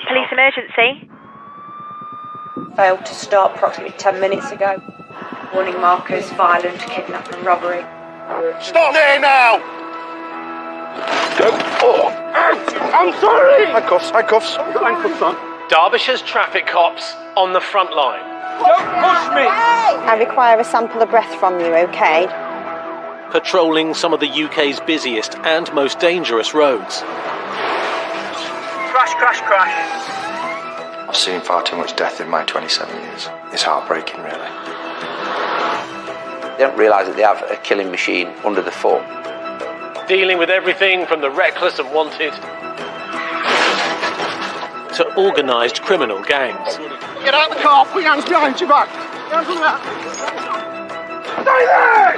Police emergency. Failed to stop approximately 10 minutes ago. Warning markers, violent, kidnap and robbery. Stop there now! Go. Oh. I'm sorry! Handcuffs. You've got handcuffs on. Derbyshire's traffic cops on the front line. Don't push me! I require a sample of breath from you, okay? Patrolling some of the UK's busiest and most dangerous roads. Crash. I've seen far too much death in my 27 years. It's heartbreaking, really. They don't realise that they have a killing machine under the foot. Dealing with everything from the reckless and wanted to organised criminal gangs. Get out of the car, put your hands behind your back. Hands on that. Stay there!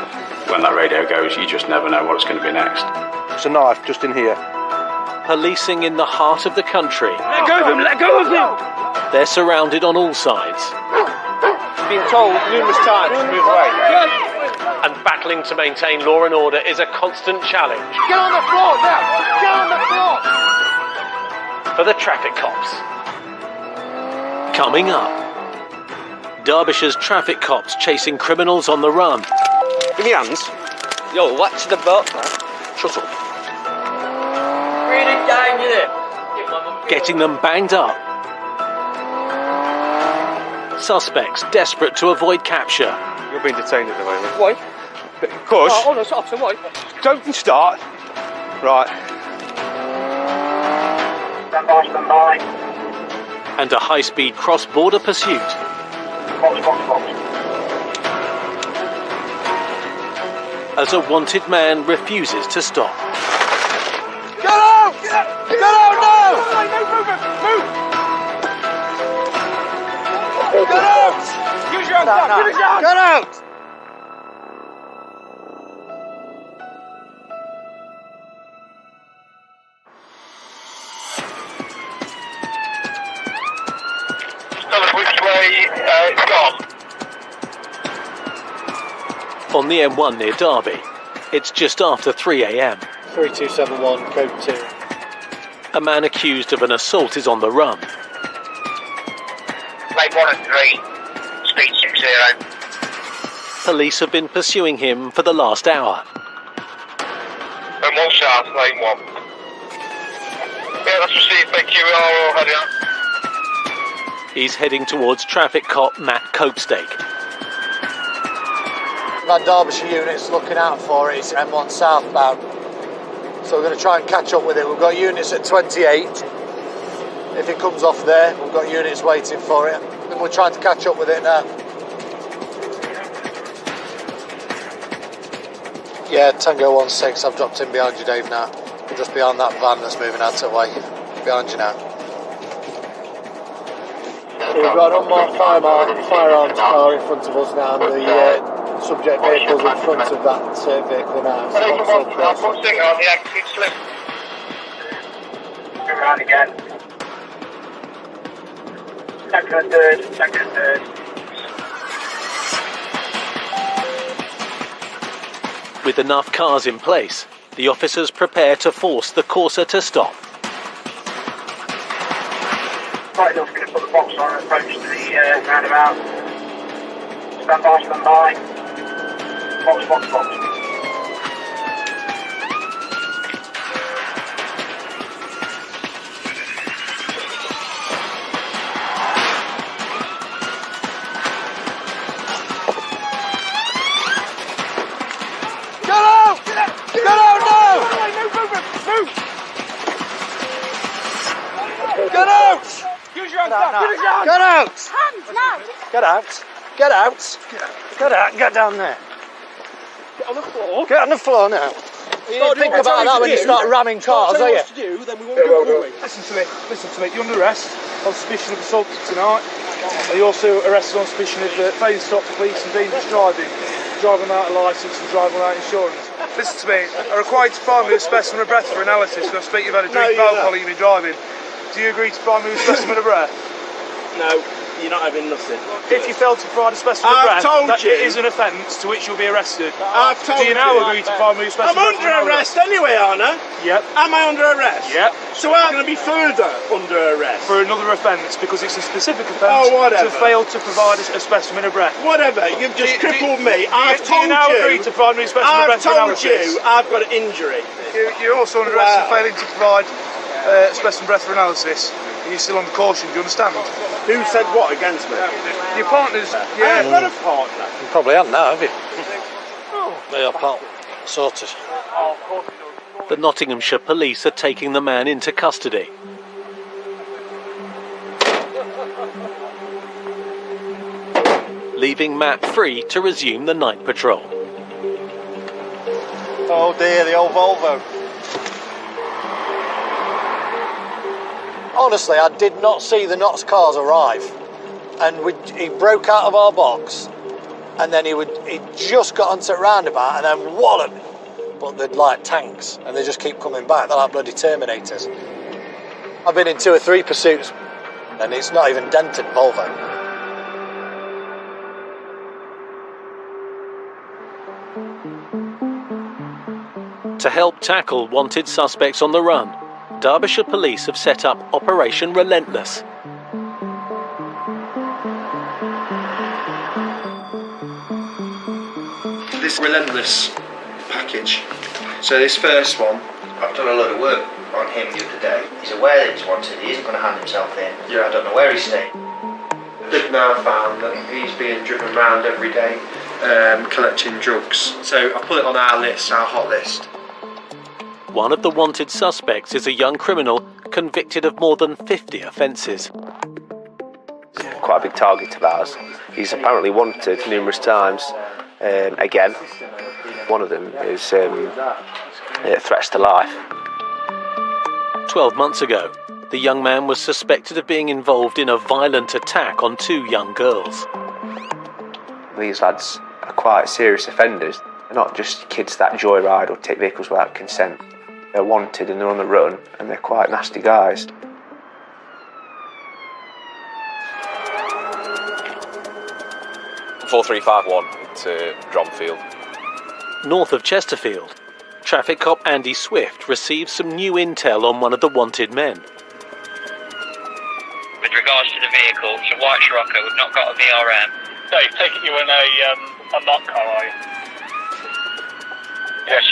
When that radio goes, you just never know what's going to be next. It's a knife just in here. Policing in the heart of the country. Let go of him! They're surrounded on all sides. Been told numerous times to move away. And battling to maintain law and order is a constant challenge. Get on the floor now! Get on the floor! For the traffic cops. Coming up, Derbyshire's traffic cops chasing criminals on the run. Give me your hands. Yo, watch the boat, man. Shut up. Really dangerous. Getting them banged up. Suspects desperate to avoid capture. You're being detained at the moment. Why? Because... Oh, no, officer, why? Don't start. Right. Stand by. And a high-speed cross-border pursuit. Box. As a wanted man refuses to stop. Get out! Get out now! Move! Get out! Use your hands! Get out! Tell us which way it's gone. On the M1 near Derby, it's just after 3 a.m. 3271, code 2. A man accused of an assault is on the run. Lane 1 and 3, speed 60. Police have been pursuing him for the last hour. And 1 south, lane 1. Yeah, let's proceed, thank you, we're all heading up. He's heading towards traffic cop Matt Copestake. We've had Derbyshire units looking out for it. It's M1 southbound. So we're going to try and catch up with it. We've got units at 28. If it comes off there, we've got units waiting for it. And we're trying to catch up with it now. Yeah, Tango 16, I've dropped in behind you, Dave, now. We're just behind that van that's moving out of the way. Behind you now. So we've got an unmarked firearms car in front of us now, and the subject vehicle's in front of that vehicle now. So One signal on the exit slip. Go around again. Second and third. With enough cars in place, the officers prepare to force the Corsa to stop. Right, we're going to put the box on and approach to the roundabout. Stand by. Box. Get out! Use your hands down! Get out! Hands now! Get out and get down there. Get on the floor. Get on the floor now. You didn't think about that when you start ramming cars, are you? What to do, then we won't do it, will we? Listen to me. You're under arrest on suspicion of assault tonight. You're also arrested on suspicion of failing to stop the police and dangerous driving without a licence and driving without insurance. Listen to me. I require you to provide me with a specimen of breath for analysis, and I expect you've had a drink of alcohol you've been driving. Do you agree to provide me with a specimen of breath? No. you're not having nothing. If you fail to provide a specimen of I've breath, told that you. is an offence to which you'll be arrested. I've told Do you now you. agree to provide me a specimen I'm of breath? under arrest anyway, aren't I? Yep. Am I under arrest? Yep. So I'm going to be further under arrest. For another offence, because it's a specific offence whatever. to fail to provide a specimen of breath. Whatever, you've just crippled me. I've Do told you now you. agree to provide me a specimen of I've breath for told analysis? you I've got an injury. You're also under arrest for failing to provide specimen breath for analysis. You're still on caution, do you understand? Who said what against me? Your partner's... I ain't got a partner. You probably haven't now, have you? They are pal. Sorted. The Nottinghamshire police are taking the man into custody. Leaving Matt free to resume the night patrol. Oh dear, the old Volvo. Honestly, I did not see the Notts cars arrive. And he broke out of our box, and then he just got onto the roundabout and then wallop. But they're like tanks, and they just keep coming back. They're like bloody Terminators. I've been in 2 or 3 pursuits, and it's not even dented Volvo. To help tackle wanted suspects on the run, Derbyshire Police have set up Operation Relentless. This Relentless package. So this first one, I've done a lot of work on him the other day. He's aware that he's wanted, he isn't going to hand himself in. Yeah. I don't know where he's staying. They've now found that he's being driven around every day collecting drugs. So I put it on our list, our hot list. One of the wanted suspects is a young criminal convicted of more than 50 offences. Quite a big target of ours. He's apparently wanted numerous times. Again, one of them is threats to life. 12 months ago, the young man was suspected of being involved in a violent attack on 2 young girls. These lads are quite serious offenders. They're not just kids that joyride or take vehicles without consent. They're wanted and they're on the run, and they're quite nasty guys. (4351) to Dromfield. North of Chesterfield, traffic cop Andy Swift received some new intel on one of the wanted men. With regards to the vehicle, it's a white Scirocco. We've not got a VRM. Dave, take it you in a marked car, are you? Yes.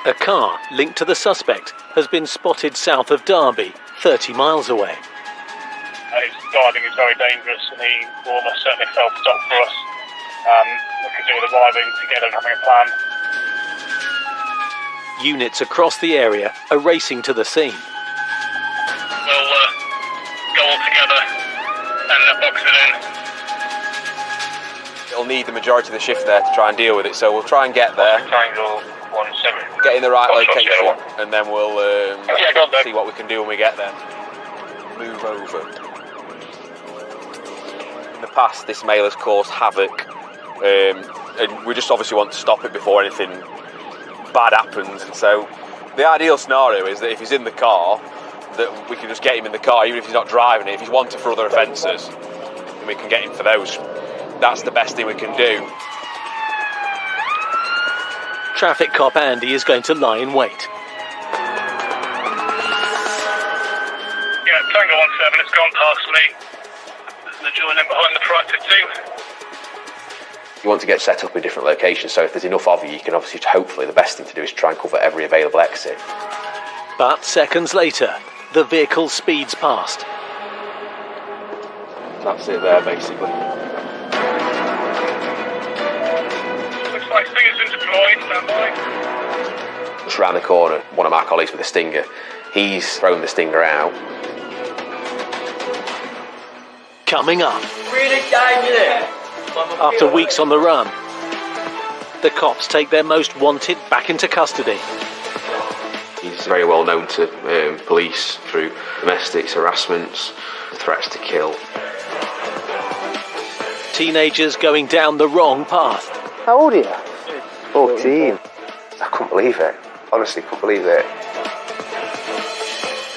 A car linked to the suspect has been spotted south of Derby, 30 miles away. His driving is very dangerous, and he will almost certainly fail to stop for us. We could do with arriving together and having a plan. Units across the area are racing to the scene. We'll go all together and box it in. It'll need the majority of the shift there to try and deal with it, so we'll try and get there. Triangle 17. Get in the right location, and then we'll see what we can do when we get there. Move over. In the past, this mail has caused havoc, and we just obviously want to stop it before anything bad happens. And so the ideal scenario is that if he's in the car, that we can just get him in the car, even if he's not driving it. If he's wanted for other offences, then we can get him for those. That's the best thing we can do. Traffic cop Andy is going to lie in wait. Yeah, Tango 17, it's gone past me. They're joining behind the proactive team. You want to get set up in different locations, so if there's enough of you can obviously, hopefully, the best thing to do is try and cover every available exit. But seconds later, the vehicle speeds past. That's it there, basically. Looks like Stinger's been deployed, stand by. Just round the corner, one of my colleagues with a Stinger, he's thrown the Stinger out. Coming up, Really dangerous. after weeks on the run, the cops take their most wanted back into custody. He's very well known to police through domestics, harassments, threats to kill. Teenagers going down the wrong path. How old are you? 14. I couldn't believe it. Honestly, couldn't believe it.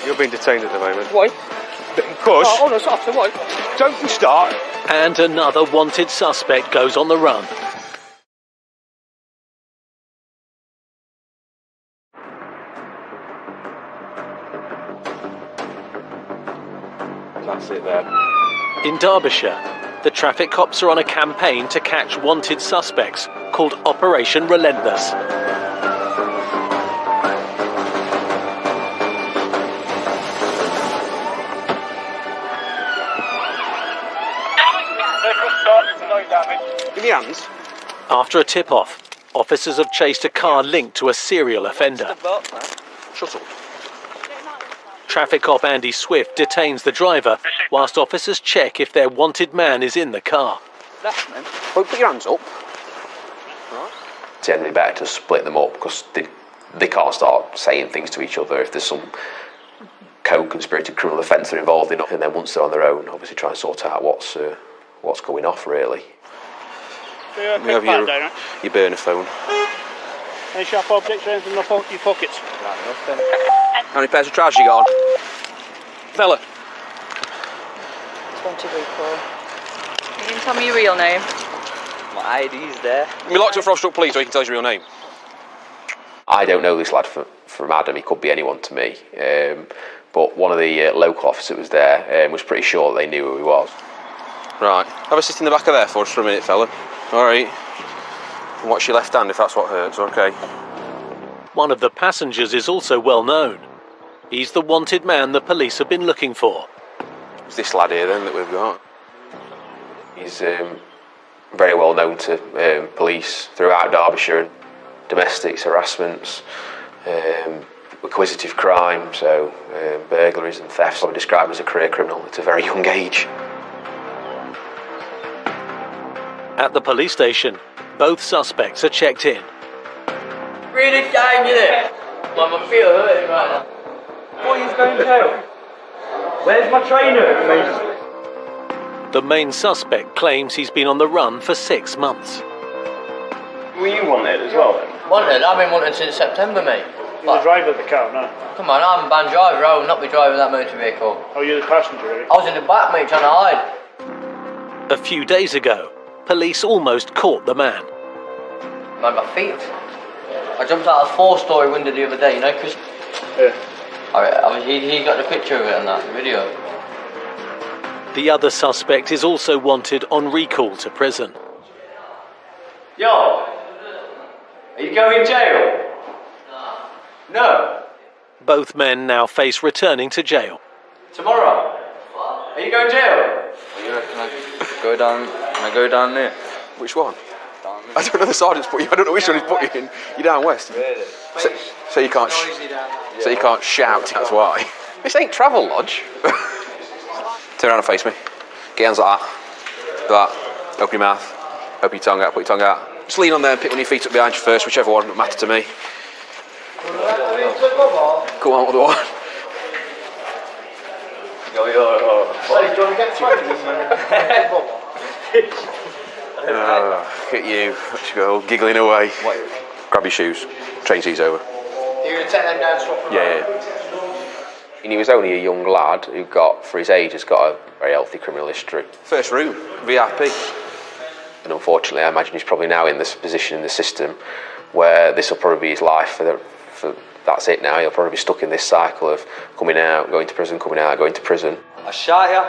You're being detained at the moment. Why? Push. Oh, no, stop. What? Don't start. And another wanted suspect goes on the run. That's it there. In Derbyshire, the traffic cops are on a campaign to catch wanted suspects called Operation Relentless. Give me hands. After a tip-off, officers have chased a car linked to a serial offender. Shut up. Traffic cop Andy Swift detains the driver whilst officers check if their wanted man is in the car. That's man. Well, put your hands up. Right. It's generally better to split them up because they can't start saying things to each other if there's some co-conspirated criminal offence they're involved in, and then once they're on their own, obviously try and sort out what's going off really. Yeah, We have your burner phone. Any sharp objects or anything in your pockets? How many pairs of trousers you got on? Fella. 20 recall. You didn't tell me your real name. My ID's there. We locked up for Offstruck Police so he can tell us your real name. I don't know this lad from Adam, he could be anyone to me, but one of the local officers that was there was pretty sure they knew who he was. Right, have a sit in the back of there for us for a minute, fella. Alright. And watch your left hand if that's what hurts, okay. One of the passengers is also well known. He's the wanted man the police have been looking for. It's this lad here then that we've got. He's very well known to police throughout Derbyshire, and domestics, harassments, acquisitive crime, so burglaries and thefts. I'm described as a career criminal at a very young age. At the police station, both suspects are checked in. Really dying in it. Well, my feet are hurting right now. What are you going to do? Where's my trainer? The main suspect claims he's been on the run for 6 months. Were you wanted as well then? Wanted? I've been wanted since September, mate. You're the driver of the car, no? Come on, I'm a band driver. I will not be driving that motor vehicle. Oh, you're the passenger, really? I was in the back, mate, trying to hide. A few days ago, police almost caught the man. Man, my feet. I jumped out of a 4-story window the other day, you know, because... Yeah. He got the picture of it and that video. The other suspect is also wanted on recall to prison. Yo! Are you going in jail? No. Both men now face returning to jail. Tomorrow? Are you going to jail? You reckon I go down there? Which one? I don't know the sergeant's put you. I don't know which one he's put you in. You're down west. Really? So you can't. So you can't shout. That's why. This ain't Travel Lodge. Turn around and face me. Get hands like that. That. Open your mouth. Open your tongue out. Put your tongue out. Just lean on there and pick one of your feet up behind you first. Whichever one. Doesn't matter to me. Come on, other one. Look at you. Let's go. Giggling away. Grab your shoes. Train seat's over. You're going to take them down, swap them Yeah. And he was only a young lad who for his age, has got a very healthy criminal history. First room. VIP. And unfortunately, I imagine he's probably now in this position in the system where this will probably be his life for that's it now. He'll probably be stuck in this cycle of coming out, going to prison, coming out, going to prison. I shot ya.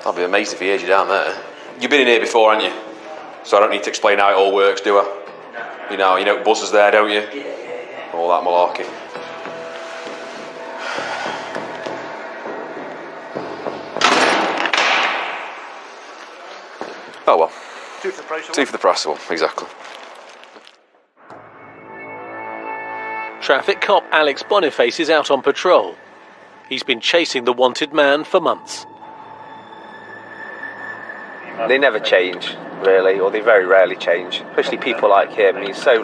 I'll be amazed if he hears you down there. You've been in here before, haven't you? So I don't need to explain how it all works, do I? You know buzzers there, don't you? All that malarkey. Oh well. Two for the price of one. Two for the price of one, exactly. Traffic cop Alex Boniface is out on patrol. He's been chasing the wanted man for months. They never change, really, or they very rarely change. Especially people like him. He's so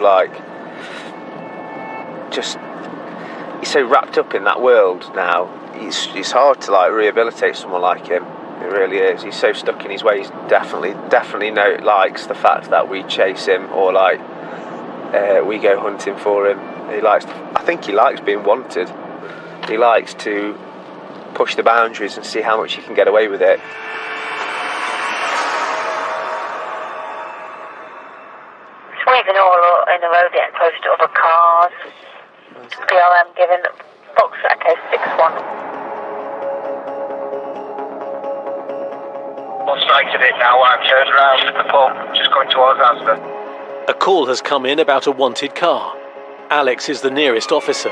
he's so wrapped up in that world now. It's hard to rehabilitate someone like him. It really is. He's so stuck in his ways. Definitely likes the fact that we chase him or we go hunting for him. I think he likes being wanted. He likes to push the boundaries and see how much you can get away with it. Sweeping all in the road, getting close to other cars. BLM giving Fox Echo 6-1. What's right of it now? I'm turned around at the pub, just going towards Asda. A call has come in about a wanted car. Alex is the nearest officer.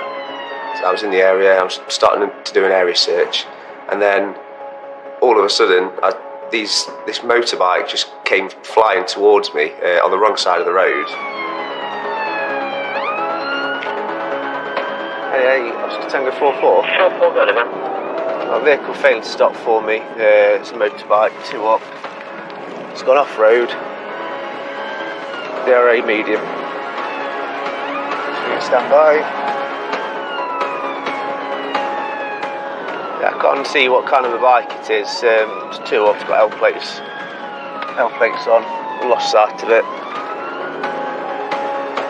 So I was in the area, I was starting to do an area search, and then all of a sudden this motorbike just came flying towards me on the wrong side of the road. Hey, Oscar Tango 44. 44, got it, man. A vehicle failed to stop for me. It's a motorbike, 2 up. It's gone off-road. DRA medium. Stand by. Yeah, I can't see what kind of a bike it is. It's 2 up, it's got L plates on. I lost sight of it.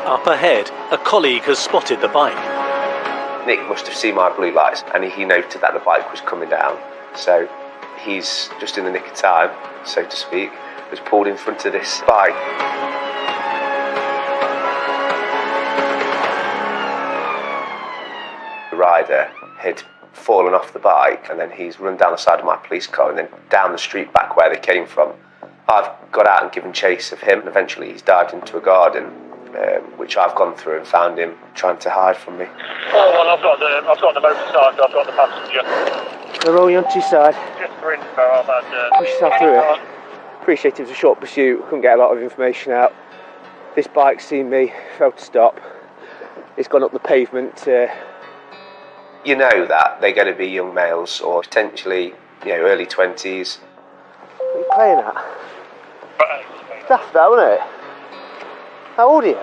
Up ahead, a colleague has spotted the bike. Nick must have seen my blue lights and he noted that the bike was coming down. So he's just in the nick of time, so to speak, was pulled in front of this bike. The rider had fallen off the bike and then he's run down the side of my police car and then down the street back where they came from. I've got out and given chase of him and eventually he's dived into a garden, which I've gone through and found him trying to hide from me. Oh, well, I've got the motorcycle, I've got the passenger. They're rolling onto your side. Just for info, I've had... Push yourself through it. Appreciate it was a short pursuit, couldn't get a lot of information out. This bike's seen me, failed to stop. It's gone up the pavement. You know that they're going to be young males or potentially, early 20s. What are you playing at? Daft that, wasn't it? How old are you?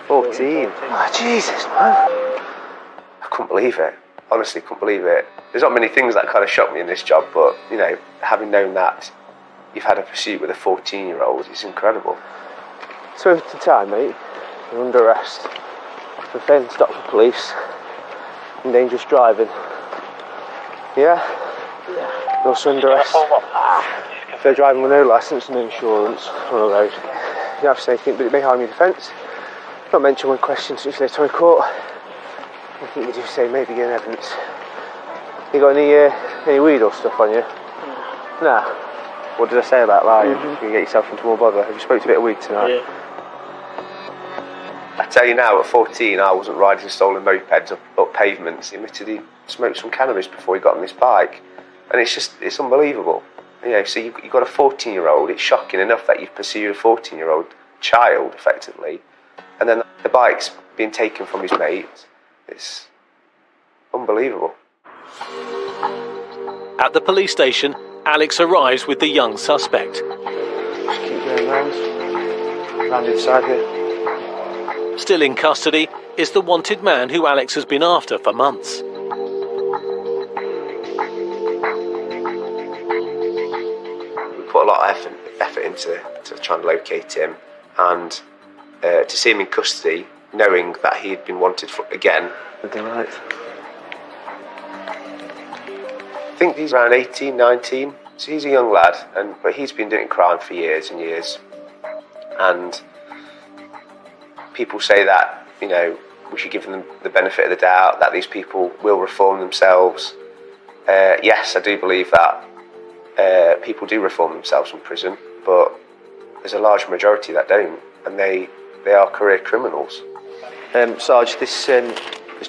14. Oh, Jesus, man. I couldn't believe it. Honestly, couldn't believe it. There's not many things that kind of shocked me in this job, but, having known that you've had a pursuit with a 14-year-old is incredible. So over to time, mate. You're under arrest for failing to stop for police and dangerous driving. Yeah? Yeah. You're also under arrest for driving with no licence and no insurance on the road. You don't have to say anything, but it may harm your defence. Not mention when questioned since later in court. I think you do say maybe give evidence. You got any weed or stuff on you? Nah. What did I say about lying? You get yourself into more bother. Have you smoked a bit of weed tonight? Yeah. I tell you now, at 14, I wasn't riding stolen mopeds up pavements. He admitted he smoked some cannabis before he got on this bike, and it's unbelievable. So you've got a 14-year-old. It's shocking enough that you've pursued a 14-year-old child, effectively, and then the bike's being taken from his mate. It's unbelievable. At the police station, Alex arrives with the young suspect. Just keep going round inside here. Still in custody is the wanted man who Alex has been after for months. We put a lot of effort into trying to locate him, and to see him in custody, knowing that he had been wanted again. Right. I think he's around 18, 19, so he's a young lad, but he's been doing crime for years and years. And people say that, we should give them the benefit of the doubt, that these people will reform themselves. Yes, I do believe that people do reform themselves in prison, but there's a large majority that don't, and they are career criminals. Sarge, this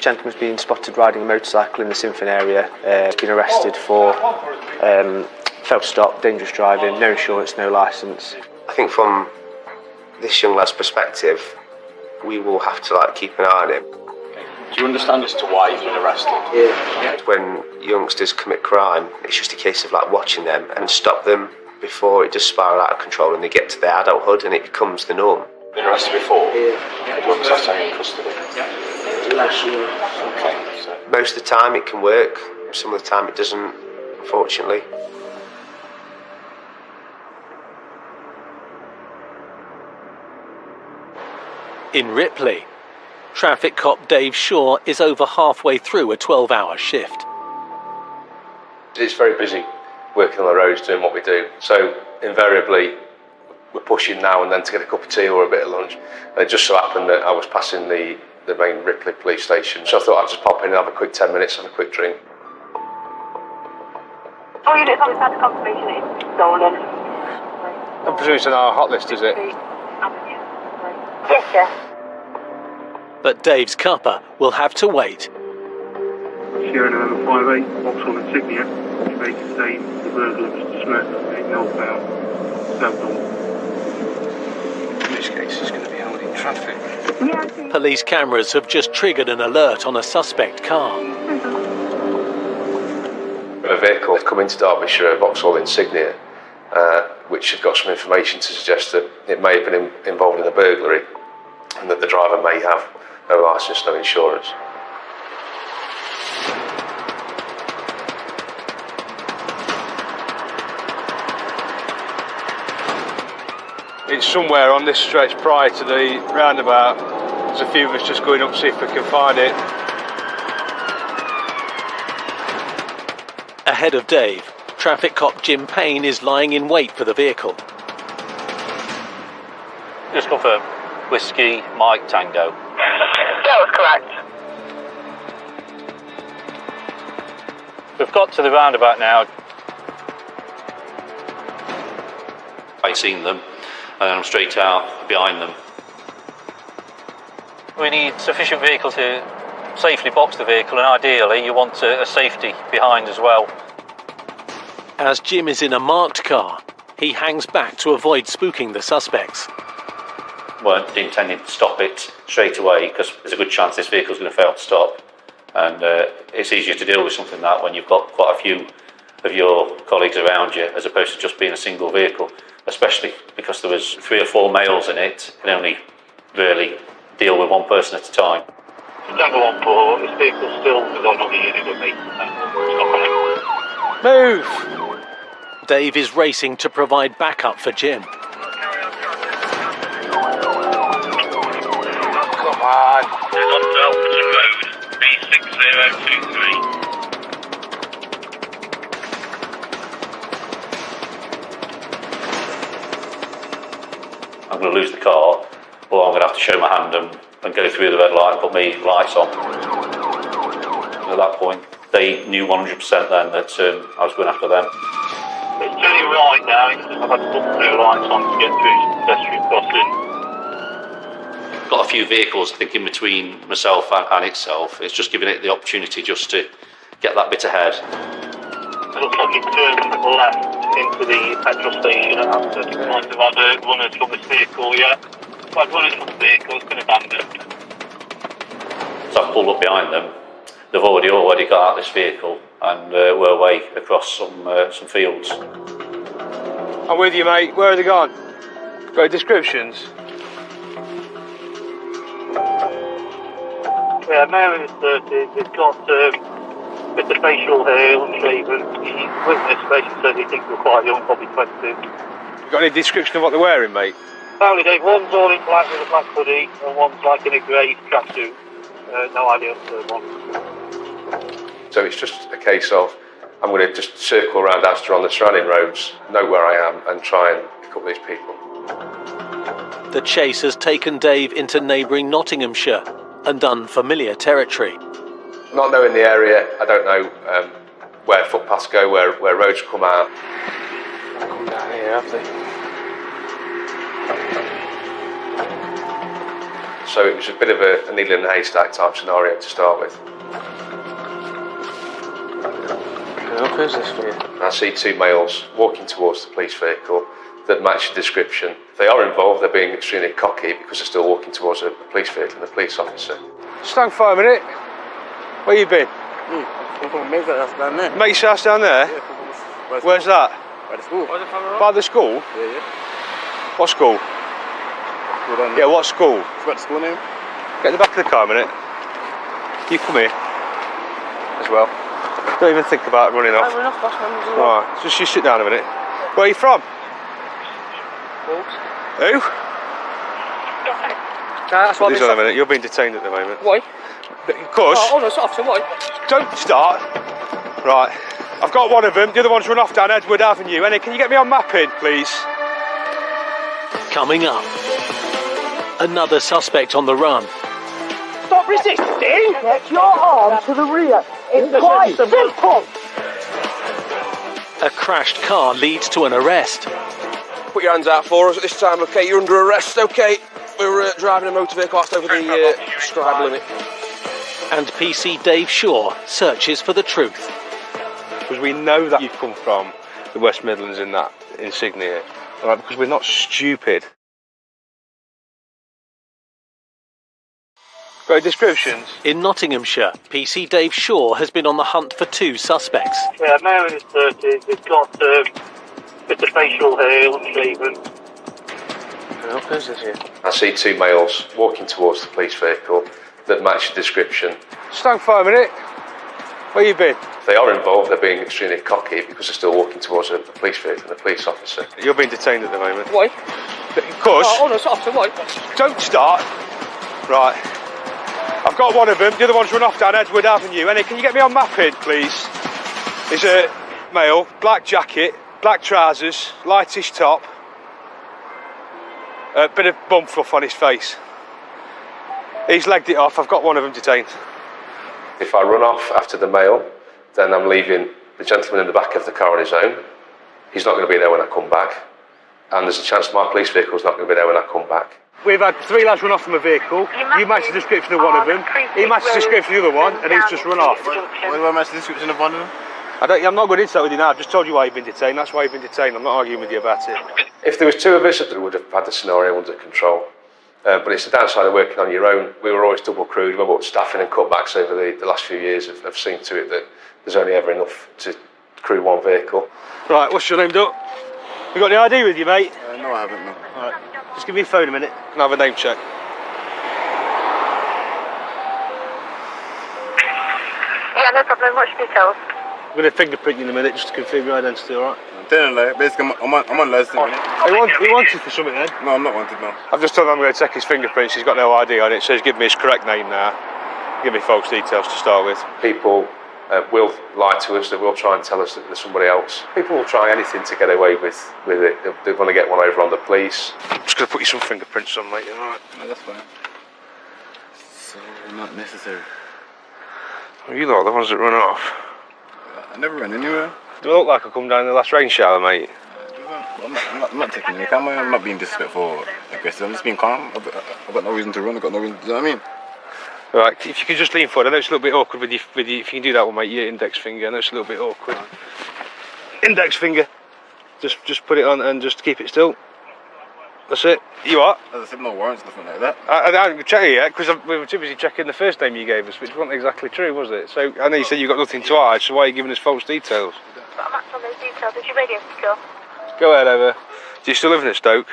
gentleman's been spotted riding a motorcycle in the Symphony area. He's been arrested for failed to stop, dangerous driving, no insurance, no licence. I think from this young lad's perspective, we will have to keep an eye on him. Do you understand as to why he's been arrested? Yeah. When youngsters commit crime, it's just a case of watching them and stop them before it does spiral out of control and they get to their adulthood and it becomes the norm. Been arrested before? Yeah. When was that time in custody? Yeah. Last year. Okay. So. Most of the time it can work, some of the time it doesn't, unfortunately. In Ripley, traffic cop Dave Shaw is over halfway through a 12-hour shift. It's very busy working on the roads, doing what we do. So invariably, we're pushing now and then to get a cup of tea or a bit of lunch. And it just so happened that I was passing the main Ripley police station, so I thought I'd just pop in and have a quick 10 minutes, have a quick drink. All units on the status confirmation is stolen. I'm presuming it's on our hot list, is it? Yes, yes. But Dave's cuppa will have to wait. Sierra November 58, Vauxhall insignia, which may contain the burglar Mr. Smith, in northbound, southbound. In which case, he's going to be holding traffic. Police cameras have just triggered an alert on a suspect car. A vehicle had come into Derbyshire, a Vauxhall insignia, which had got some information to suggest that it may have been involved in a burglary and that the driver may have no licence, no insurance. It's somewhere on this stretch prior to the roundabout. There's a few of us just going up to see if we can find it. Ahead of Dave, traffic cop Jim Payne is lying in wait for the vehicle. Just confirm. Whiskey, Mike, Tango. That was correct. We've got to the roundabout now. I've seen them, and I'm straight out behind them. We need sufficient vehicle to safely box the vehicle, and ideally you want a safety behind as well. As Jim is in a marked car, he hangs back to avoid spooking the suspects. Weren't intending to stop it straight away because there's a good chance this vehicle's going to fail to stop, and it's easier to deal with something like that when you've got quite a few of your colleagues around you as opposed to just being a single vehicle, especially because there was 3 or 4 males in it. You can only really deal with one person at a time. Number 1-4, this vehicle's still on the unit with me. Move! Dave is racing to provide backup for Jim. Come on. There's on Elton Road, B6023. I'm going to lose the car, or I'm going to have to show my hand and go through the red light and put my lights on. And at that point, they knew 100% then that I was going after them. It's turning right now, I've had to put 2 lights on to get through some pedestrian crossing. Got a few vehicles, I think, in between myself and itself. It's just giving it the opportunity just to get that bit ahead. It looks like it turned left into the petrol station at Hampstead. Might have had runners from this vehicle, yeah. If I'd runners from the vehicle, it's been abandoned. So I've pulled up behind them. They've already got out this vehicle and we're away across some fields. I'm with you, mate. Where are they gone? Got descriptions? Yeah, male in his 30s. He's got a bit of facial hair, unshaven. His witness basically said he thinks we're quite young, probably 20. You got any description of what they're wearing, mate? Apparently, Dave, one's all in black with a black hoodie, and one's like in a grey tracksuit. No idea what the third one. So it's just a case of I'm going to just circle around Astor on the surrounding roads, know where I am, and try and pick up these people. The chase has taken Dave into neighbouring Nottinghamshire and unfamiliar territory. Not knowing the area, I don't know where footpaths go, where roads come out. They'll come down here, have they? So it was a bit of a needle in a haystack type scenario to start with. Who's this for you? I see 2 males walking towards the police vehicle that match the description. If they are involved, they're being extremely cocky because they're still walking towards a police vehicle and a police officer. Stand for a minute. Where you been? Mate's house down there. Mate's house down there? Yeah. Where's that? By the school. By the school? Yeah. What school? Yeah, what school? What's the school name? Get in the back of the car a minute. You come here as well. Don't even think about running off. I'm running off, boss, man. Alright, just you sit down a minute. Where are you from? Wolves. Who? That's what Please on a minute, you're being detained at the moment. Why? Because... Oh no, it's officer, why? Don't start. Right, I've got one of them. The other one's run off down Edward Avenue. Annie, can you get me on mapping, please? Coming up, another suspect on the run. Stop resisting! Get your arm to the rear. It's quite simple. A crashed car leads to an arrest. Put your hands out for us at this time, okay? You're under arrest, okay? We're driving a motor vehicle that's over the prescribed limit. And PC Dave Shaw searches for the truth. Because we know that you've come from the West Midlands in that insignia. All right, because we're not stupid. Got descriptions? In Nottinghamshire, PC Dave Shaw has been on the hunt for 2 suspects. Yeah, male in his 30s. He's got bit of facial hair, unshaven. I see 2 males walking towards the police vehicle that match the description. Stand for a minute. Where you been? If they are involved, they're being extremely cocky because they're still walking towards a police vehicle and a police officer. You're being detained at the moment. Why? Because... Oh, no, officer, why? Don't start. Right. I've got one of them. The other one's run off down Edward Avenue. Annie, can you get me on mapping, please? He's a male, black jacket, black trousers, lightish top. A bit of bum fluff on his face. He's legged it off. I've got one of them detained. If I run off after the male, then I'm leaving the gentleman in the back of the car on his own. He's not going to be there when I come back. And there's a chance my police vehicle's not going to be there when I come back. We've had 3 lads run off from a vehicle. You match the description of one of them. He matches the description of the other one, and he's just run off. Why do I match the description of one of them? I'm not going into that with you now. I've just told you why you've been detained. That's why you've been detained. I'm not arguing with you about it. If there was 2 of us, we would have had the scenario under control. But it's the downside of working on your own. We were always double crewed. Remember what staffing and cutbacks over the last few years have seen to it that there's only ever enough to crew 1 vehicle. Right, what's your name, Duck? You got the ID with you, mate? No, I haven't, no. Right. Just give me your phone a minute and have a name check. Yeah, no problem. What's your details? I'm going to fingerprint you in a minute just to confirm your identity, alright? Basically, I'm on license. He wanted for something then? No, I'm not wanted, no. I've just told him I'm going to check his fingerprints. He's got no ID on it, so he's given me his correct name now. Give me false details to start with. People will lie to us. They will try and tell us that there's somebody else. People will try anything to get away with it. They want to get one over on the police. I'm just going to put you some fingerprints on, mate. Alright? No, that's fine. So, not necessary. Well, you lot are the ones that run off. I never ran anywhere. Do I look like I come down in the last rain shower, mate? I'm not taking any camera. I'm not being disrespectful or aggressive. I'm just being calm. I've got no reason to run. I've got no reason. Do you know what I mean? Right, if you could just lean forward. I know it's a little bit awkward with you. If you can do that one, mate, your index finger. I know it's a little bit awkward. Index finger. Just put it on and just keep it still. That's it. You what? As I said, no warrants, nothing like that. I haven't checked it yet because we were too busy checking the first name you gave us, which wasn't exactly true, was it? So I know you said you've got nothing to hide, so why are you giving us false details? I'm not on those details. Is your radio secure? Go ahead, over. Do you still live in Stoke?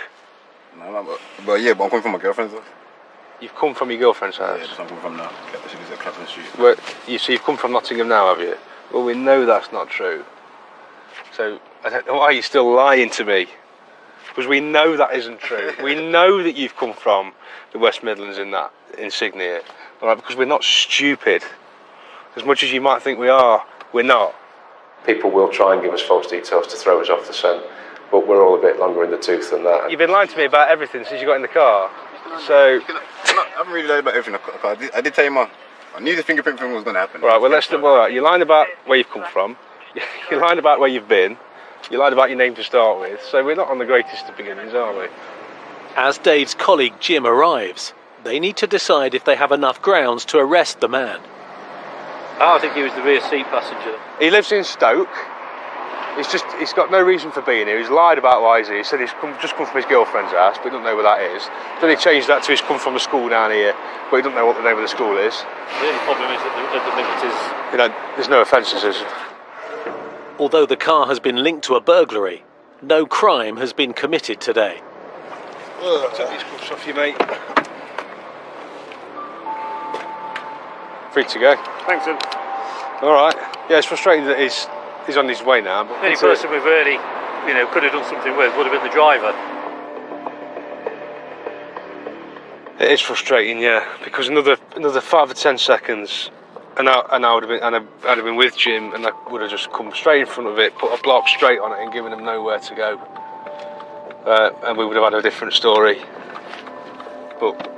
No, but I'm coming from my girlfriend's house. You've come from your girlfriend's house? Yeah, I'm coming from now. She lives at Clapham Street. Well, so you've come from Nottingham now, have you? Well, we know that's not true. So I don't know why you're still lying to me. Because we know that isn't true. We know that you've come from the West Midlands in that insignia. All right, because we're not stupid. As much as you might think we are, we're not. People will try and give us false details to throw us off the scent, but we're all a bit longer in the tooth than that. You've been lying to me about everything since you got in the car. So I haven't really lied about everything. I did tell you, man. I knew the fingerprint thing was going to happen. Right, well, you're lying about where you've come from. You're lying about where you've been. You lied about your name to start with, so we're not on the greatest of beginnings, are we? As Dave's colleague Jim arrives, they need to decide if they have enough grounds to arrest the man. I think he was the rear seat passenger. He lives in Stoke. He's got no reason for being here. He's lied about why he's here. He said he's just come from his girlfriend's house, but he doesn't know where that is. Then he changed that to he's come from a school down here, but he doesn't know what the name of the school is. The only problem is that there's no offences, is there? Although the car has been linked to a burglary, no crime has been committed today. Take these cuffs off you, mate. Free to go. Thanks, Tim. All right. Yeah, it's frustrating that he's on his way now. But the only person we've really, could have done something with would have been the driver. It is frustrating, yeah, because another 5 or 10 seconds, and I would have been, and I'd have been with Jim, and I would have just come straight in front of it, put a block straight on it, and given him nowhere to go, and we would have had a different story. But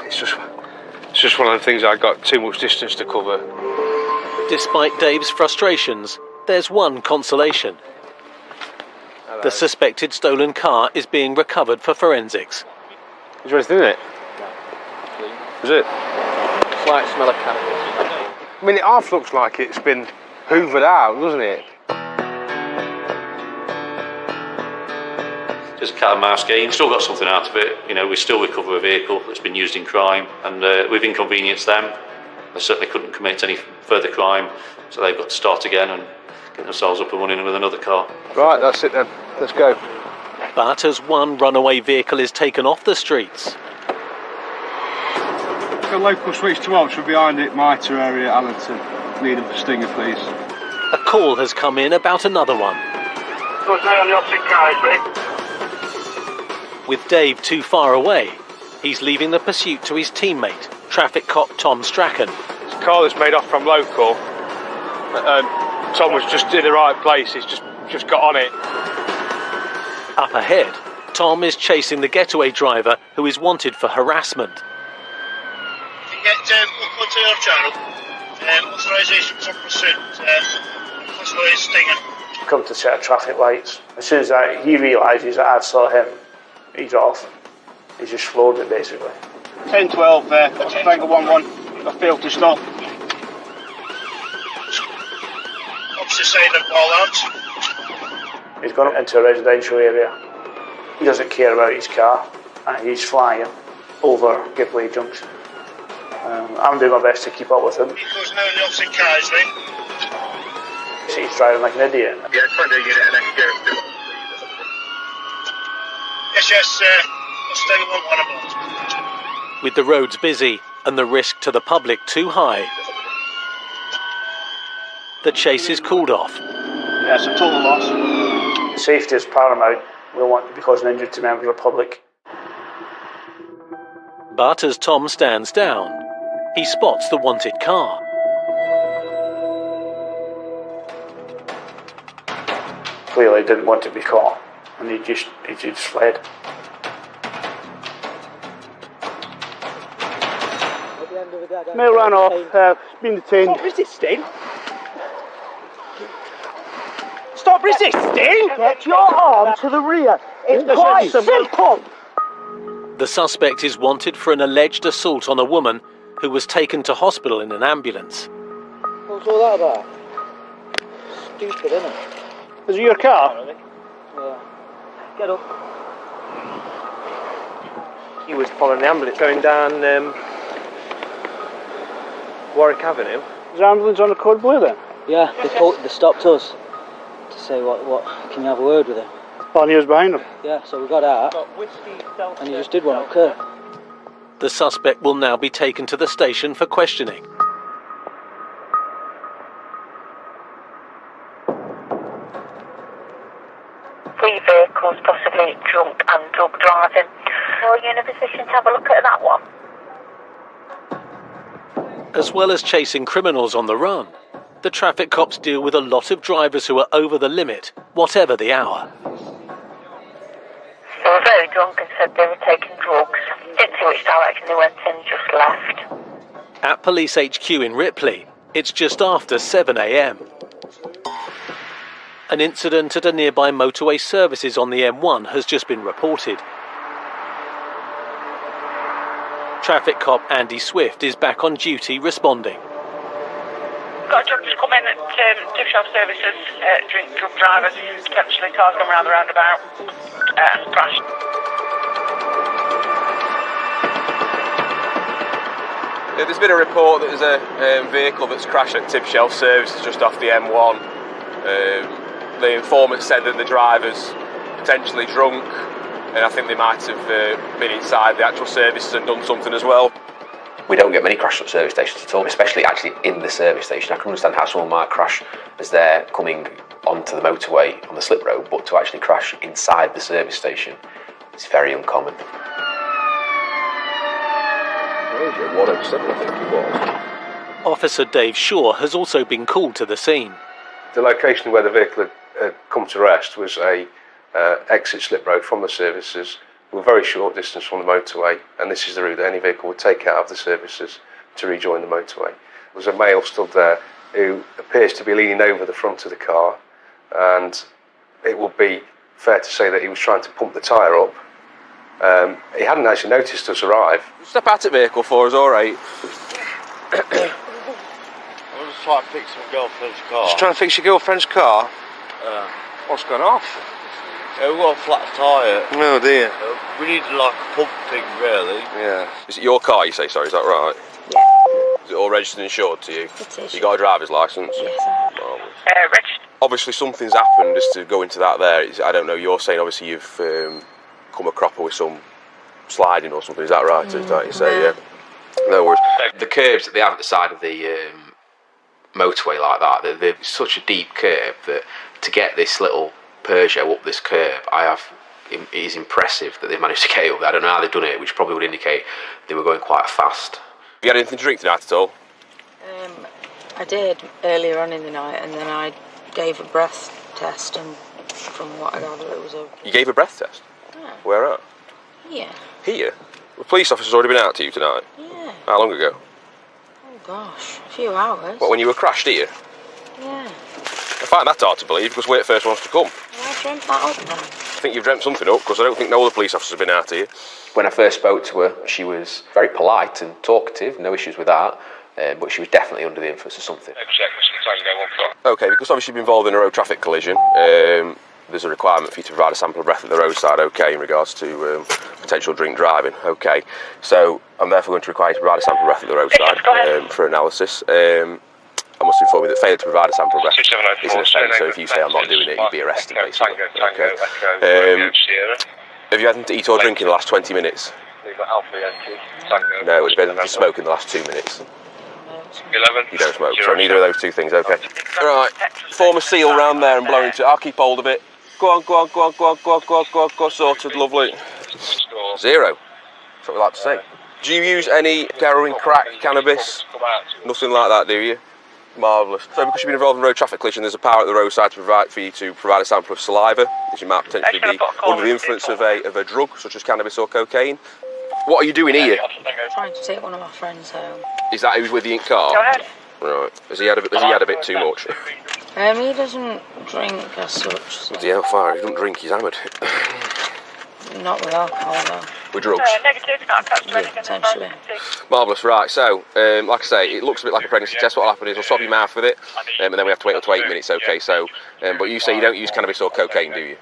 it's just one of the things. I got too much distance to cover. Despite Dave's frustrations, there's one consolation. Hello. The suspected stolen car is being recovered for forensics. Is there anything in it? Is it? Slight smell of cannabis. I mean, it half looks like it's been hoovered out, doesn't it? Just a cat and mouse game. Still got something out of it. You know, we still recover a vehicle that's been used in crime, and we've inconvenienced them. They certainly couldn't commit any further crime, so they've got to start again and get themselves up and running with another car. Right, that's it then. Let's go. But as one runaway vehicle is taken off the streets, The local switch to Walsh, behind it, Mitre area, Allington. Need them for Stinger, please. a call has come in about another one. Goes now on the opposite carriageway. With Dave too far away, he's leaving the pursuit to his teammate, traffic cop Tom Strachan. It's a car that's made off from local. Tom was just in the right place. He's just got on it. Up ahead, Tom is chasing the getaway driver who is wanted for harassment. You can get local to your channel. Authorisation for pursuit. Classified Stinger. Come to set of traffic lights. As soon as he realises that I've saw him, he's off. He's just floored it basically. 10-12 there. That's a Triangle 1-1. I failed to stop. Opposite side of Bollards. He's gone into a residential area. He doesn't care about his car, and he's flying over Giveaway Junction. I'm doing my best to keep up with him. He goes now in the opposite carriageway. He's driving like an idiot. Yeah, trying to get an extra. Yes, Stinger 1-1 about. With the roads busy and the risk to the public too high, the chase is called off. Yeah, it's a total loss. Safety is paramount. We don't want to be causing injury to members of the public. But as Tom stands down, he spots the wanted car. Clearly didn't want to be caught, and he just fled. Male ran off, been detained. Stop resisting! Stop resisting! Get your arm to the rear. It's quite simple. The suspect is wanted for an alleged assault on a woman who was taken to hospital in an ambulance. What's all that about? Stupid, isn't it? Is it your car? Yeah. Get up. He was following the ambulance going down Warwick Avenue. Is the ambulance on the code blue then? Yeah, they stopped us to say what can you have a word with him? While he was behind them. Yeah, so we got out and he just did one up curb. The suspect will now be taken to the station for questioning. Three vehicles, possibly drunk and drug driving. Are you in a position to have a look at that one? As well as chasing criminals on the run, the traffic cops deal with a lot of drivers who are over the limit, whatever the hour. They were very drunk and said they were taking drugs. Didn't see which direction they went in, just left. At Police HQ in Ripley, it's just after 7 a.m. An incident at a nearby motorway services on the M1 has just been reported. Traffic cop Andy Swift is back on duty responding. Got a job to come in at tip shop services, drunk drivers, potentially cars going around the roundabout, and crashed. There's been a report that there's a vehicle that's crashed at Tib Shelf Services just off the M1. The informant said that the driver's potentially drunk, and I think they might have been inside the actual services and done something as well. We don't get many crashes at service stations at all, especially actually in the service station. I can understand how someone might crash as they're coming onto the motorway on the slip road, but to actually crash inside the service station is very uncommon. 107, I think it was. Officer Dave Shaw has also been called to the scene. The location where the vehicle had come to rest was a exit slip road from the services. We're a very short distance from the motorway, and this is the route that any vehicle would take out of the services to rejoin the motorway. There's a male stood there who appears to be leaning over the front of the car, and it would be fair to say that he was trying to pump the tyre up. He hadn't actually noticed us arrive. Step out of the vehicle for us, alright? I'm just trying to fix my girlfriend's car. Just trying to fix your girlfriend's car? What's gone off? Yeah, we've got a flat tyre. Oh dear. We need like a pump thing, really. Yeah. Is it your car, you say, sorry, is that right? Yeah. Is it all registered and insured to you? It is. You got a driver's licence? Yes, I have. Registered. Obviously something's happened, just to go into that there. I don't know, you're saying obviously you've come a cropper with some sliding or something, is that right? Is that you say, yeah? No worries. The curbs that they have at the side of the motorway like that, they're such a deep curb that to get this little Peugeot up this curb, it is impressive that they've managed to get it up there. I don't know how they've done it, which probably would indicate they were going quite fast. Have you had anything to drink tonight at all? I did earlier on in the night, and then I gave a breath test, and from what I gather it was okay. You gave a breath test? Yeah. Where at? Yeah. Here? The police officer's already been out to you tonight? Yeah. How long ago? Oh gosh, a few hours. What, when you were crashed here? Yeah. I find that hard to believe because we're the first ones to come. Well, I dreamt that up then. I think you've dreamt something up because I don't think no other police officers have been out here. When I first spoke to her, she was very polite and talkative, no issues with that, but she was definitely under the influence of something. Okay, because obviously you've been involved in a road traffic collision, there's a requirement for you to provide a sample of breath at the roadside, okay, in regards to potential drink driving, okay. So I'm therefore going to require you to provide a sample of breath at the roadside for analysis. I must inform you that failure to provide a sample of breath is an offence, so if you say I'm not doing it, you'll be arrested, basically. Okay. Have you had anything to eat or drink in the last 20 minutes? No, have you had anything to smoke in the last 2 minutes? 11. You don't smoke, so neither of those two things, okay. Right, form a seal round there and blow into it. I'll keep hold of it. Go on, go on, go on, go on, go on, go on, go on, go on, sorted, lovely. 0. That's what we like to say. Do you use any heroin, crack, cannabis? Nothing like that, do you? Marvellous. So because you've been involved in road traffic collision, there's a power at the roadside for you to provide a sample of saliva, as you might potentially be under the influence of a drug, such as cannabis or cocaine. What are you doing here? Trying to take one of my friends home. Is that who's with you in car? Go ahead. Right. Has he had a bit too much? He doesn't drink as such. So. Bloody hellfire, he doesn't drink, he's hammered. Not with alcohol, though. With drugs? Negative, not attached to anything. Potentially. Marvellous, right, so, like I say, it looks a bit like a pregnancy test. What will happen is we'll swab your mouth with it, and then we have to wait up to 8 minutes, okay, so, but you say you don't use cannabis or cocaine, do you?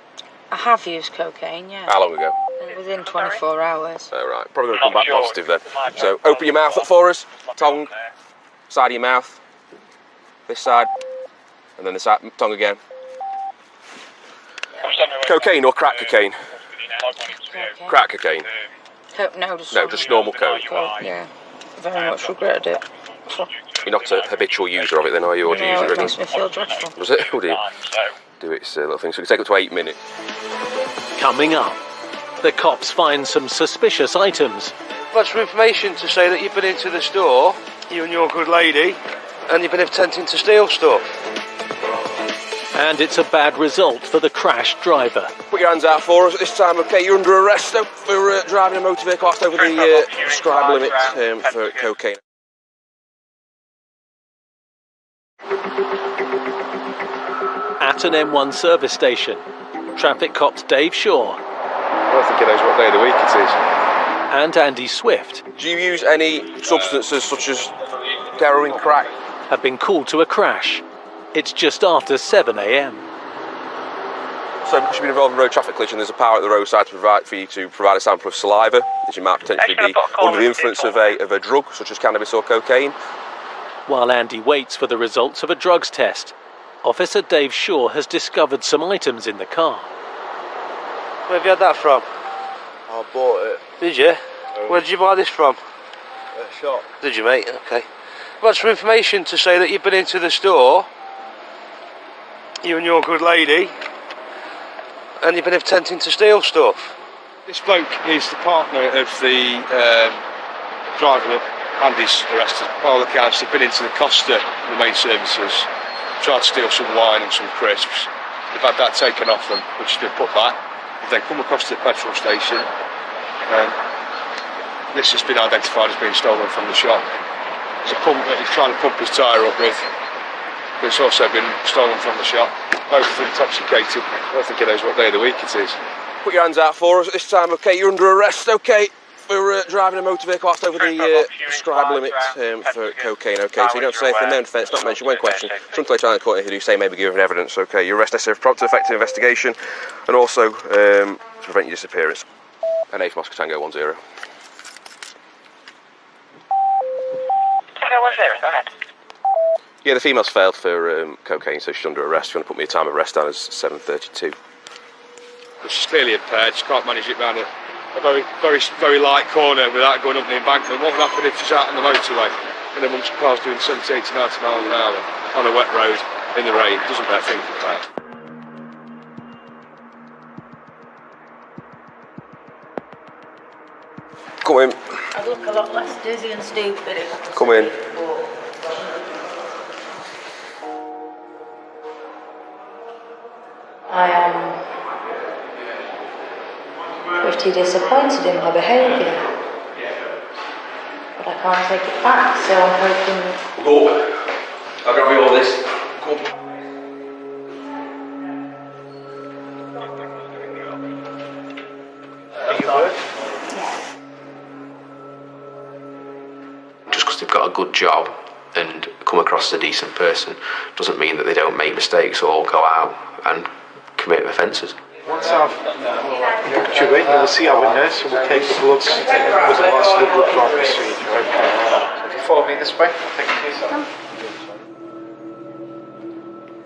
I have used cocaine, yeah. How long ago? Within 24 hours. Oh, right, probably going to come back positive then. So, open your mouth up for us, tongue, side of your mouth, this side, and then the side, tongue again. Cocaine or crack cocaine? Okay. Crack cocaine? No, just normal coke. Yeah, very much regretted it. You're not a habitual user of it then, are you? Or do you use it it makes me feel dreadful. Was it? Oh dear. Do its little thing. So we can take up to 8 minutes. Coming up, the cops find some suspicious items. Got some information to say that you've been into the store, you and your good lady, and you've been attempting to steal stuff. And it's a bad result for the crashed driver. Put your hands out for us at this time, okay? You're under arrest though for driving a motor vehicle that's over the prescribed limit for cocaine. At an M1 service station, traffic cops Dave Shaw I don't think he knows what day of the week it is. And Andy Swift. Do you use any substances such as heroin, crack? Have been called to a crash. It's just after 7 a.m. So because you've been involved in road traffic collision, there's a power at the roadside for you to provide a sample of saliva, as you might potentially be under the influence of a drug, such as cannabis or cocaine. While Andy waits for the results of a drugs test, Officer Dave Shaw has discovered some items in the car. Where have you had that from? I bought it. Did you? Where did you buy this from? A shop. Did you, mate? Okay. Got some information to say that you've been into the store, you and your good lady, and you've been attempting to steal stuff. This bloke is the partner of the driver Andy's arrested. By all accounts, they've been into the Costa, the main services, tried to steal some wine and some crisps. They've had that taken off them, which they've put back. They've then come across to the petrol station. This has been identified as being stolen from the shop. It's a pump that he's trying to pump his tyre up with. But it's also been stolen from the shop. Both intoxicated. I don't think he knows what day of the week it is. Put your hands out for us at this time, okay? You're under arrest, okay? For driving a motor vehicle whilst over the prescribed limit for cocaine, okay? So you don't say anything, no offence, not mentioned, when questioned. Something later on in the court, if you do say, maybe give evidence, okay? Your arrest necessary for prompt and effective investigation, and also to prevent your disappearance. NA for Moscow Tango 10. Tango 10, go ahead. Yeah, the female's failed for cocaine, so she's under arrest. If you want to put me a time of arrest down as 7:32. She's clearly impaired, she can't manage it round a very, very, very light corner without going up the embankment. What would happen if she's out on the motorway and amongst cars doing 70, 80, 90 miles an hour on a wet road in the rain? It doesn't bear thinking about. Come in. I'd look a lot less dizzy and stupid if I could Come in. I am pretty disappointed in my behaviour, but I can't take it back, so I'm hoping... Go. I'll grab you all this. Come. Just because they've got a good job and come across as a decent person doesn't mean that they don't make mistakes or go out and commit offences. Once I've looked you in, you'll see our nurse who will take the bloods with the last of the blood draw procedure. Okay. So if you follow me this way, I'll take it to you.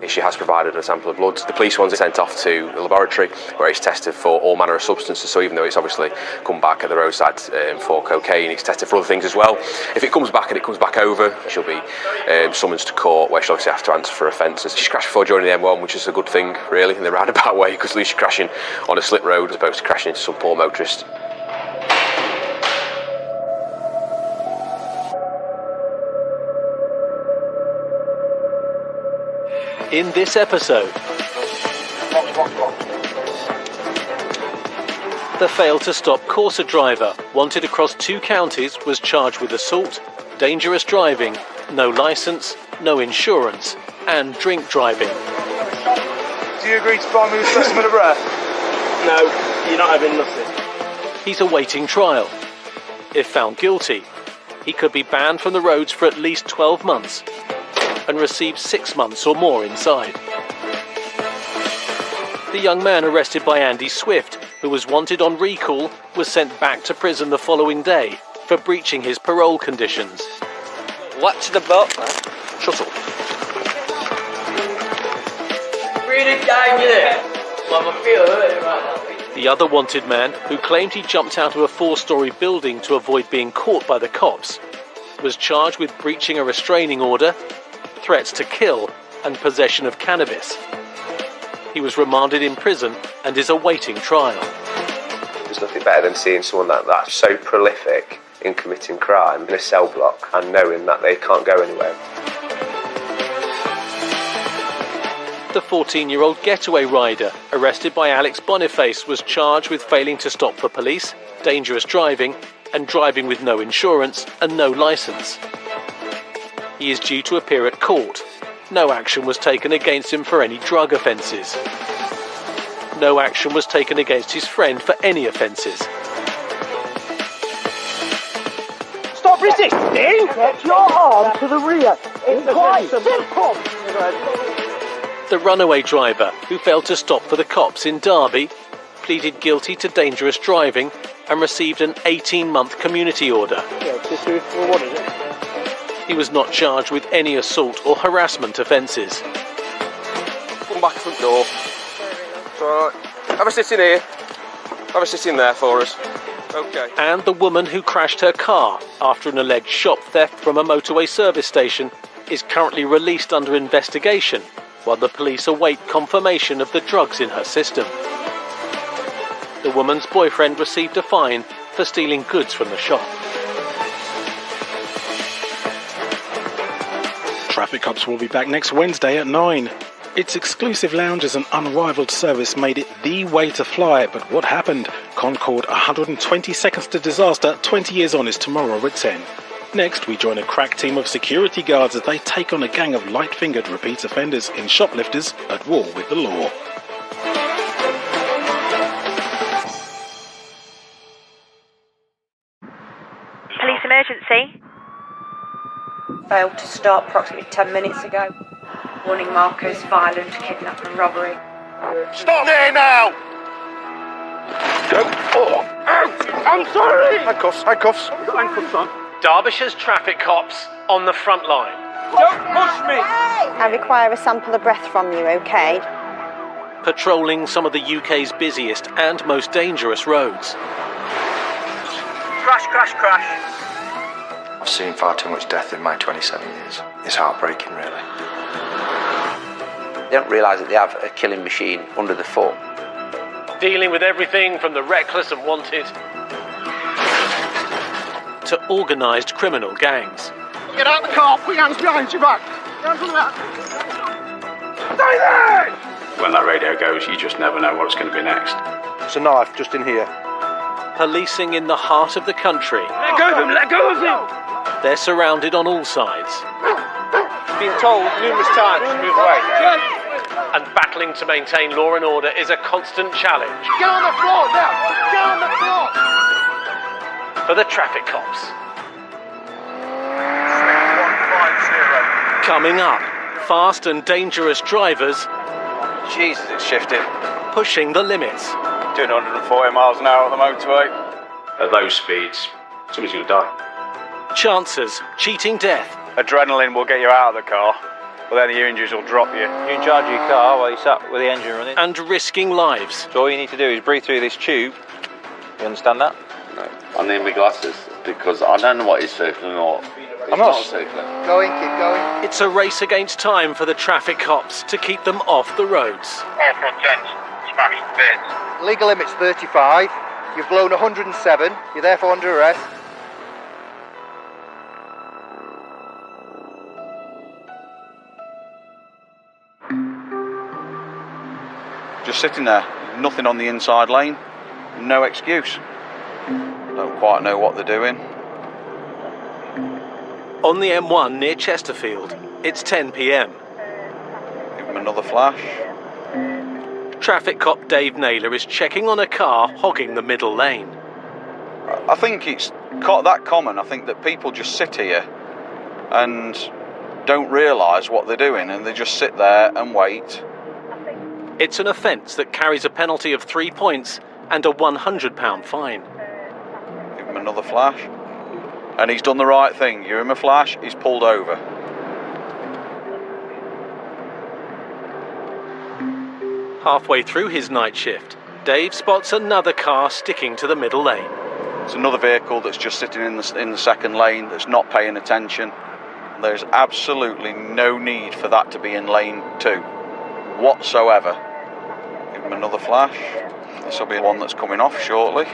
She has provided a sample of blood. The police ones are sent off to the laboratory where it's tested for all manner of substances. So even though it's obviously come back at the roadside for cocaine, it's tested for other things as well. If it comes back and it comes back over, she'll be summoned to court where she'll obviously have to answer for offences. She's crashed before joining the M1, which is a good thing, really, in the roundabout way, because at least she's crashing on a slip road as opposed to crashing into some poor motorist. In this episode, the failed to stop Corsa driver, wanted across 2 counties, was charged with assault, dangerous driving, no licence, no insurance, and drink driving. Do you agree to provide me with a specimen of breath? No, you're not having nothing. He's awaiting trial. If found guilty, he could be banned from the roads for at least 12 months and receive 6 months or more inside. The young man arrested by Andy Swift, who was wanted on recall, was sent back to prison the following day for breaching his parole conditions. Watch the boat. Shut up. Really gang, innit? Well, I feel hurting right now. The other wanted man, who claimed he jumped out of a 4-storey building to avoid being caught by the cops, was charged with breaching a restraining order, threats to kill, and possession of cannabis. He was remanded in prison and is awaiting trial. There's nothing better than seeing someone that's so prolific in committing crime in a cell block and knowing that they can't go anywhere. The 14-year-old getaway rider, arrested by Alex Boniface, was charged with failing to stop for police, dangerous driving, and driving with no insurance and no licence. He is due to appear at court. No action was taken against him for any drug offences. No action was taken against his friend for any offences. Stop resisting! Get your arm to the rear. It's quite simple. The runaway driver, who failed to stop for the cops in Derby, pleaded guilty to dangerous driving and received an 18-month community order. He was not charged with any assault or harassment offences. Come back front door. It's alright. Have a sit in here. Have a sit in there for us. Okay. And the woman who crashed her car after an alleged shop theft from a motorway service station is currently released under investigation while the police await confirmation of the drugs in her system. The woman's boyfriend received a fine for stealing goods from the shop. Traffic Cops will be back next Wednesday at 9. Its exclusive lounges and unrivaled service made it the way to fly, but what happened? Concorde 120 seconds to disaster, 20 years on is tomorrow at 10. Next, we join a crack team of security guards as they take on a gang of light-fingered repeat offenders in shoplifters at war with the law. Police emergency. Failed to start approximately 10 minutes ago. Warning markers, violent, kidnap and robbery. Stop there now! I'm sorry! Handcuffs, handcuffs. You've got handcuffs on. Derbyshire's traffic cops on the front line. Don't push me! I require a sample of breath from you, okay? Patrolling some of the UK's busiest and most dangerous roads. Crash, crash, crash. I've seen far too much death in my 27 years. It's heartbreaking, really. They don't realise that they have a killing machine under the foot. Dealing with everything from the reckless and wanted to organised criminal gangs. Get out of the car, put your hands behind your back. Hands on the back. Stay there! When that radio goes, you just never know what's going to be next. It's a knife just in here. Policing in the heart of the country. Let go of him, let go of him! They're surrounded on all sides. Been told numerous times to move away. And battling to maintain law and order is a constant challenge. Get on the floor now! Get on the floor! For the traffic cops. 150. Coming up, fast and dangerous drivers. Jesus, it's shifted. Pushing the limits. Doing 140 miles an hour on the motorway. At those speeds, somebody's going to die. Chances, cheating death. Adrenaline will get you out of the car, but then your injuries will drop you. You're in charge of your car while you're sat with the engine running. And risking lives. So all you need to do is breathe through this tube. You understand that? No. I need my glasses because I don't know what is circling or it's not circling. Going, keep going. It's a race against time for the traffic cops to keep them off the roads. All front ends smashed to bits. Legal limit's 35. You've blown 107. You're therefore under arrest. Just sitting there, nothing on the inside lane, no excuse. Don't quite know what they're doing. On the M1 near Chesterfield, it's 10 p.m. Give them another flash. Traffic cop Dave Naylor is checking on a car hogging the middle lane. I think it's that common. I think that people just sit here and don't realise what they're doing, and they just sit there and wait. It's an offence that carries a penalty of 3 points and a £100 fine. Give him another flash. And he's done the right thing. Give him a flash, he's pulled over. Halfway through his night shift, Dave spots another car sticking to the middle lane. It's another vehicle that's just sitting in the second lane that's not paying attention. There's absolutely no need for that to be in lane 2 whatsoever. Give him another flash. This will be one that's coming off shortly.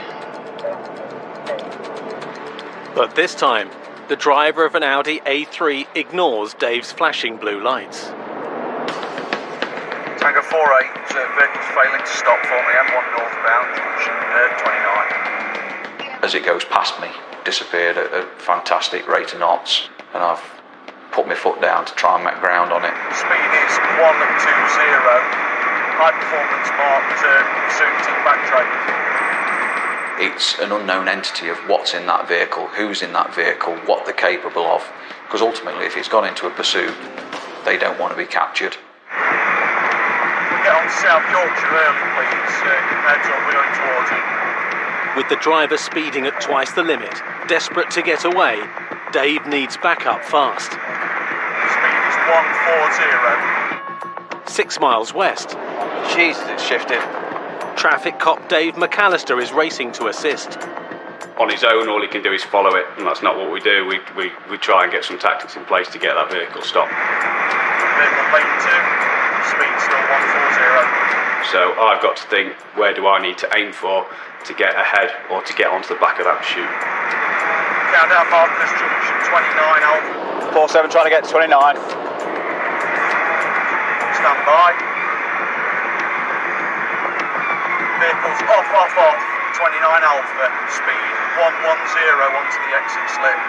But this time, the driver of an Audi A3 ignores Dave's flashing blue lights. Tango 48, vehicle's failing to stop for me, M1 northbound, junction 29. As it goes past me, disappeared at a fantastic rate of knots, and I've put my foot down to try and make ground on it. Speed is 120. High performance marked suiting backtrack. It's an unknown entity of what's in that vehicle, who's in that vehicle, what they're capable of. Because ultimately, if it's gone into a pursuit, they don't want to be captured. We get on South Yorkshire early, please. Heads up, we're going towards it. With the driver speeding at twice the limit, desperate to get away, Dave needs backup fast. Speed is 140. 6 miles west. Jesus, it's shifted. Traffic cop Dave McAllister is racing to assist. On his own, all he can do is follow it, and that's not what we do. We try and get some tactics in place to get that vehicle stopped. Vehicle lane 2, speed still 140. So I've got to think, where do I need to aim for to get ahead or to get onto the back of that chute? Countdown markers, junction 29, Alpha. 47 trying to get to 29. stand by. Vehicles off, 29 Alpha, speed 110 onto the exit slip.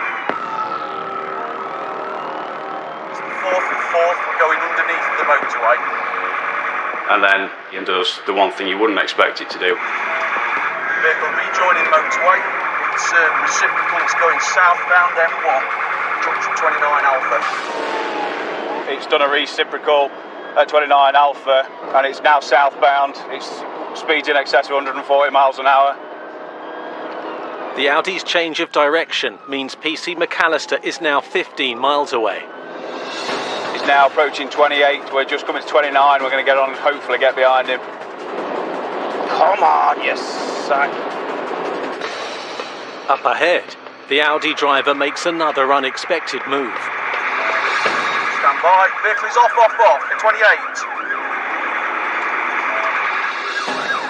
It's the 4th, we're going underneath the motorway. And then it does the one thing you wouldn't expect it to do. Vehicle rejoining motorway, it's reciprocal, it's going southbound M1, junction 29 Alpha. It's done a reciprocal at 29 Alpha and it's now southbound. It's speeds in excess of 140 miles an hour. The Audi's change of direction means PC McAllister is now 15 miles away. He's now approaching 28. We're just coming to 29. We're going to get on and hopefully get behind him. Come on, yes, son. Up ahead, the Audi driver makes another unexpected move. Stand by. Vehicle is off at 28.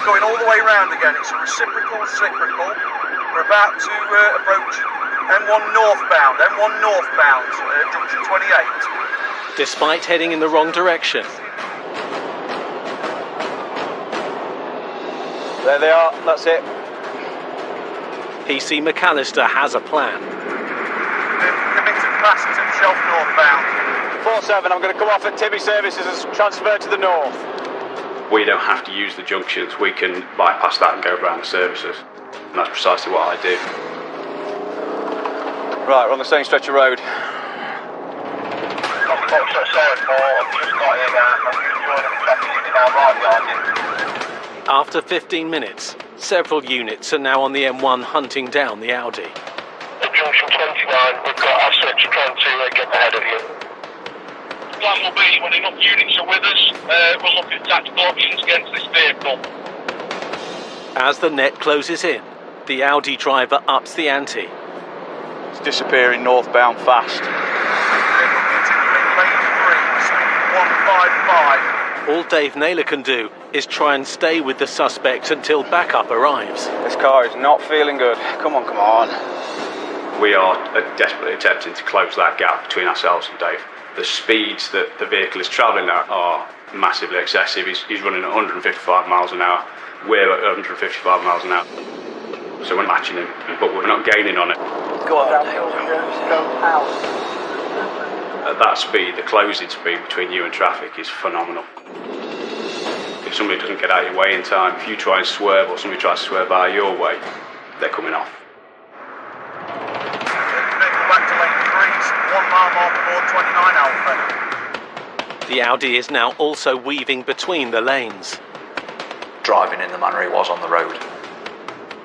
Going all the way round again. It's a reciprocal. We're about to approach M1 northbound, junction 28. Despite heading in the wrong direction. There they are, that's it. PC McAllister has a plan. Committed past to Shelf northbound. 47, I'm going to come off at Timmy Services and transfer to the north. We don't have to use the junctions, we can bypass that and go around the services. And that's precisely what I do. Right, we're on the same stretch of road. After 15 minutes, several units are now on the M1 hunting down the Audi. At junction 29, we've got assets trying to get ahead of you. The plan will be, when enough units are with us, we'll look at tactical options against this vehicle. As the net closes in, the Audi driver ups the ante. It's disappearing northbound fast. All Dave Naylor can do is try and stay with the suspect until backup arrives. This car is not feeling good. Come on. We are desperately attempting to close that gap between ourselves and Dave. The speeds that the vehicle is travelling at are massively excessive. He's running at 155 miles an hour. We're at 155 miles an hour. So we're matching him, but we're not gaining on it. Go on, At that speed, the closing speed between you and Trafic is phenomenal. If somebody doesn't get out of your way in time, if you try and swerve or somebody tries to swerve out of your way, they're coming off. Back to lane 3, 1 mile mark aboard 29 Alpha. The Audi is now also weaving between the lanes. Driving in the manner he was on the road.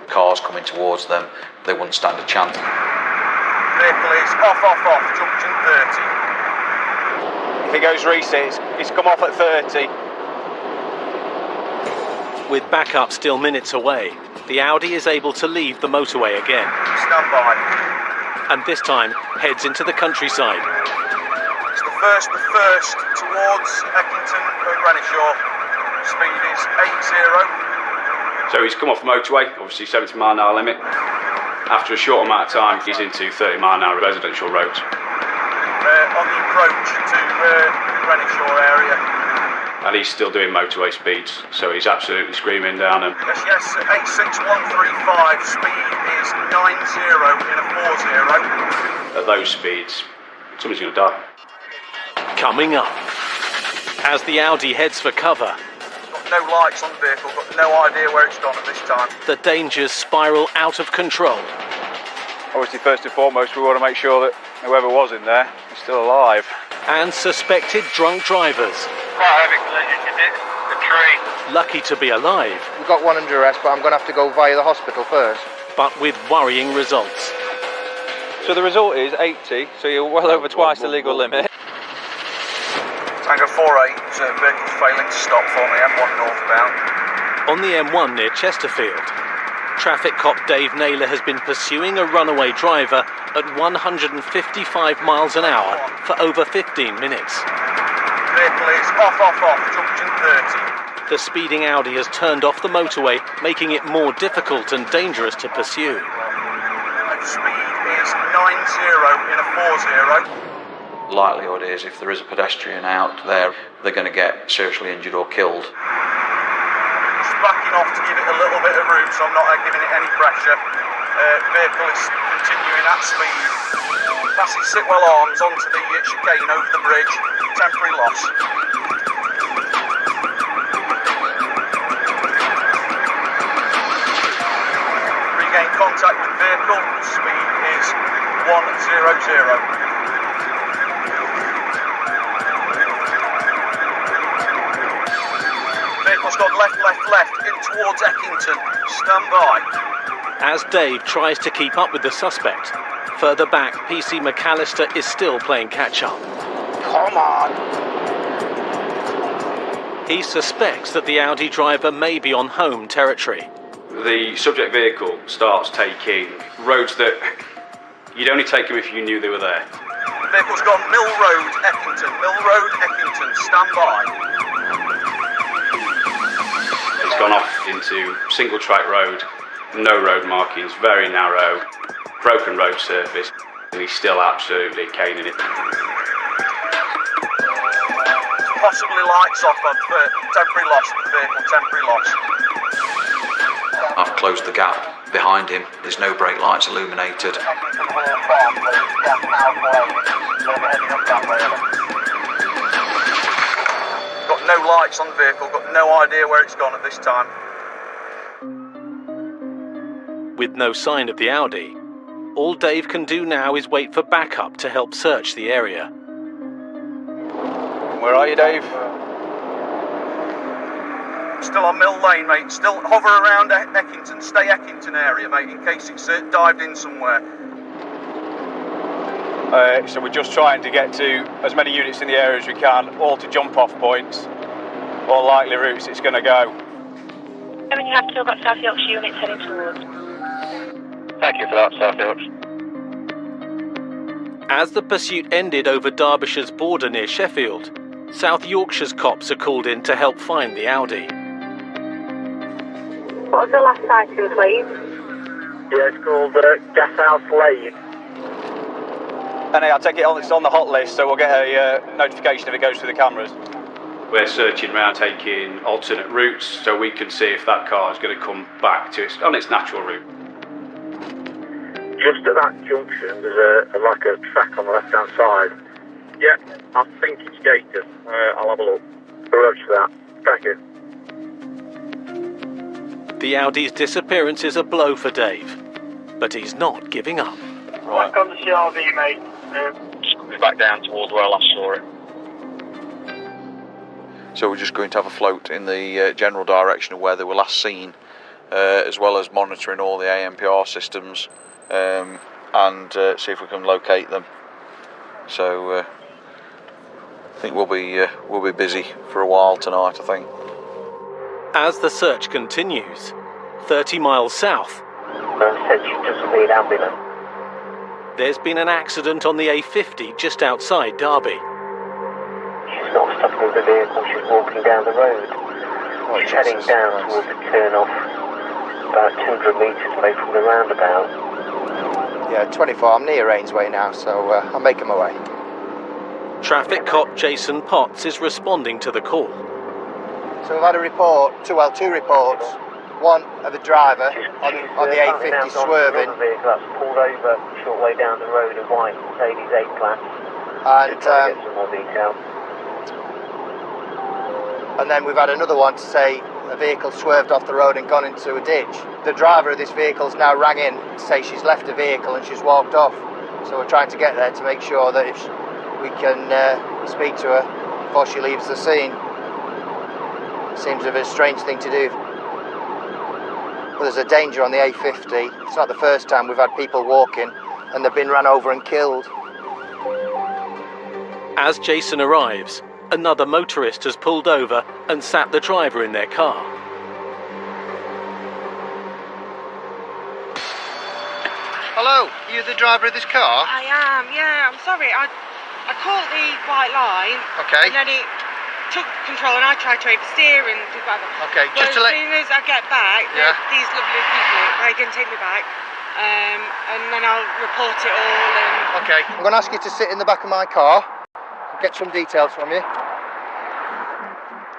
Cars coming towards them, they wouldn't stand a chance. Vehicle is off, junction 30. If he goes reset, he's come off at 30. With backup still minutes away, the Audi is able to leave the motorway again. Stand by. And this time heads into the countryside. It's the first towards Eckington and Renishaw. Speed is 80. So he's come off the motorway, obviously 70 mile an hour limit. After a short amount of time, he's into 30 mile an hour residential roads. On the approach to Renishaw area. And he's still doing motorway speeds, so he's absolutely screaming down them. Yes, 86135, speed is 90 in a 40. At those speeds, somebody's going to die. Coming up, as the Audi heads for cover, got no lights on the vehicle, got no idea where it's gone at this time. the dangers spiral out of control. Obviously, first and foremost, we want to make sure that whoever was in there is still alive. And suspected drunk drivers, Quite heavy collision, you did. The tree. lucky to be alive, We've got one under arrest, but I'm going to have to go via the hospital first. but with worrying results. So the result is 80, so you're well over twice the legal limit. Tango 48, vehicle's failing to stop for me, M1 northbound. On the M1 near Chesterfield, traffic cop Dave Naylor has been pursuing a runaway driver at 155 miles an hour for over 15 minutes. Vehicle is off, junction 30. The speeding Audi has turned off the motorway, making it more difficult and dangerous to pursue. Speed is 90 in a 40. Likelihood is if there is a pedestrian out there, they're going to get seriously injured or killed. Just backing off to give it a little bit of room, so I'm not giving it any pressure. Vehicle is continuing at speed. Passing Sitwell Arms onto the chicane over the bridge. Temporary loss. Regain contact with vehicle. Speed is 100. Vehicle's gone left, in towards Eckington. Stand by. As Dave tries to keep up with the suspect, further back, PC McAllister is still playing catch-up. Come on. He suspects that the Audi driver may be on home territory. The subject vehicle starts taking roads that you'd only take them if you knew they were there. The vehicle's gone Mill Road, Eckington. Mill Road, Eckington. Stand by. It's gone off into single track road, no road markings, very narrow, broken road surface, and he's still absolutely caning it. Possibly lights off of temporary loss of the vehicle, temporary loss. I've closed the gap behind him. There's no brake lights illuminated. Got no lights on the vehicle, got no idea where it's gone at this time. With no sign of the Audi, all Dave can do now is wait for backup to help search the area. Where are you, Dave? Still on Mill Lane, mate. Still hover around Eckington. Stay Eckington area, mate, in case it's dived in somewhere. So we're just trying to get to as many units in the area as we can, all to jump off points, or likely routes it's going to go. You have still got South Yorkshire units heading towards. Thank you for that, South Yorkshire. As the pursuit ended over Derbyshire's border near Sheffield, South Yorkshire's cops are called in to help find the Audi. What was the last item, please? Yeah, it's called Gas House Lane. And I take it it's on the hot list, so we'll get a notification if it goes through the cameras. We're searching around, taking alternate routes, so we can see if that car is going to come back to on its natural route. Just at that junction, there's a track on the left-hand side. Yeah, I think it's gated. I'll have a look. Roger that. Thank you. The Audi's disappearance is a blow for Dave, but he's not giving up. Right. Back on the CRV, mate. Just coming back down towards where I last saw it. So we're just going to have a float in the general direction of where they were last seen, as well as monitoring all the ANPR systems and see if we can locate them. So I think we'll be busy for a while tonight, I think. As the search continues, 30 miles south, there's been an accident on the A50 just outside Derby. She's not stopping the vehicle, she's walking down the road. She's heading down towards the turn-off, about 200 metres away from the roundabout. Yeah, 24, I'm near Rainsway now, so I'm making my way. Traffic cop Jason Potts is responding to the call. So we've had a report, two reports. One of the driver on the A50 swerving. Another vehicle that's pulled over a short way down the road, a white Mercedes A-Class. And get some more detail. And then we've had another one to say a vehicle swerved off the road and gone into a ditch. The driver of this vehicle's now rang in to say she's left the vehicle and she's walked off. So we're trying to get there to make sure that if we can speak to her before she leaves the scene. Seems a very strange thing to do. But there's a danger on the A50. It's not the first time we've had people walking and they've been run over and killed. As Jason arrives, another motorist has pulled over and sat the driver in their car. Hello, are you the driver of this car? I am, yeah, I'm sorry. I caught the white line. Okay. And then it took control and I tried to oversteer and do whatever. Okay, but just to let... as soon as I get back, yeah. These lovely people, they can take me back. And then I'll report it all and... Okay, I'm going to ask you to sit in the back of my car. get some details from you.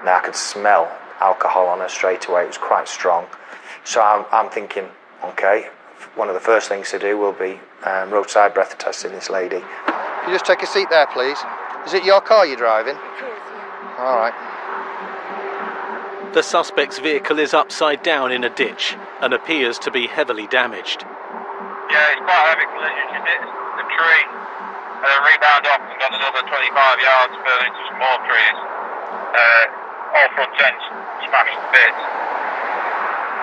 Now I could smell alcohol on her straight away. It was quite strong. So I'm thinking, okay, one of the first things to do will be roadside breath testing this lady. Can you just take a seat there, please? Is it your car you're driving? All right. The suspect's vehicle is upside down in a ditch and appears to be heavily damaged. Yeah, it's quite a heavy collision. She hit the tree and then rebounded off and got another 25 yards further into some more trees. All front ends smashed to bits.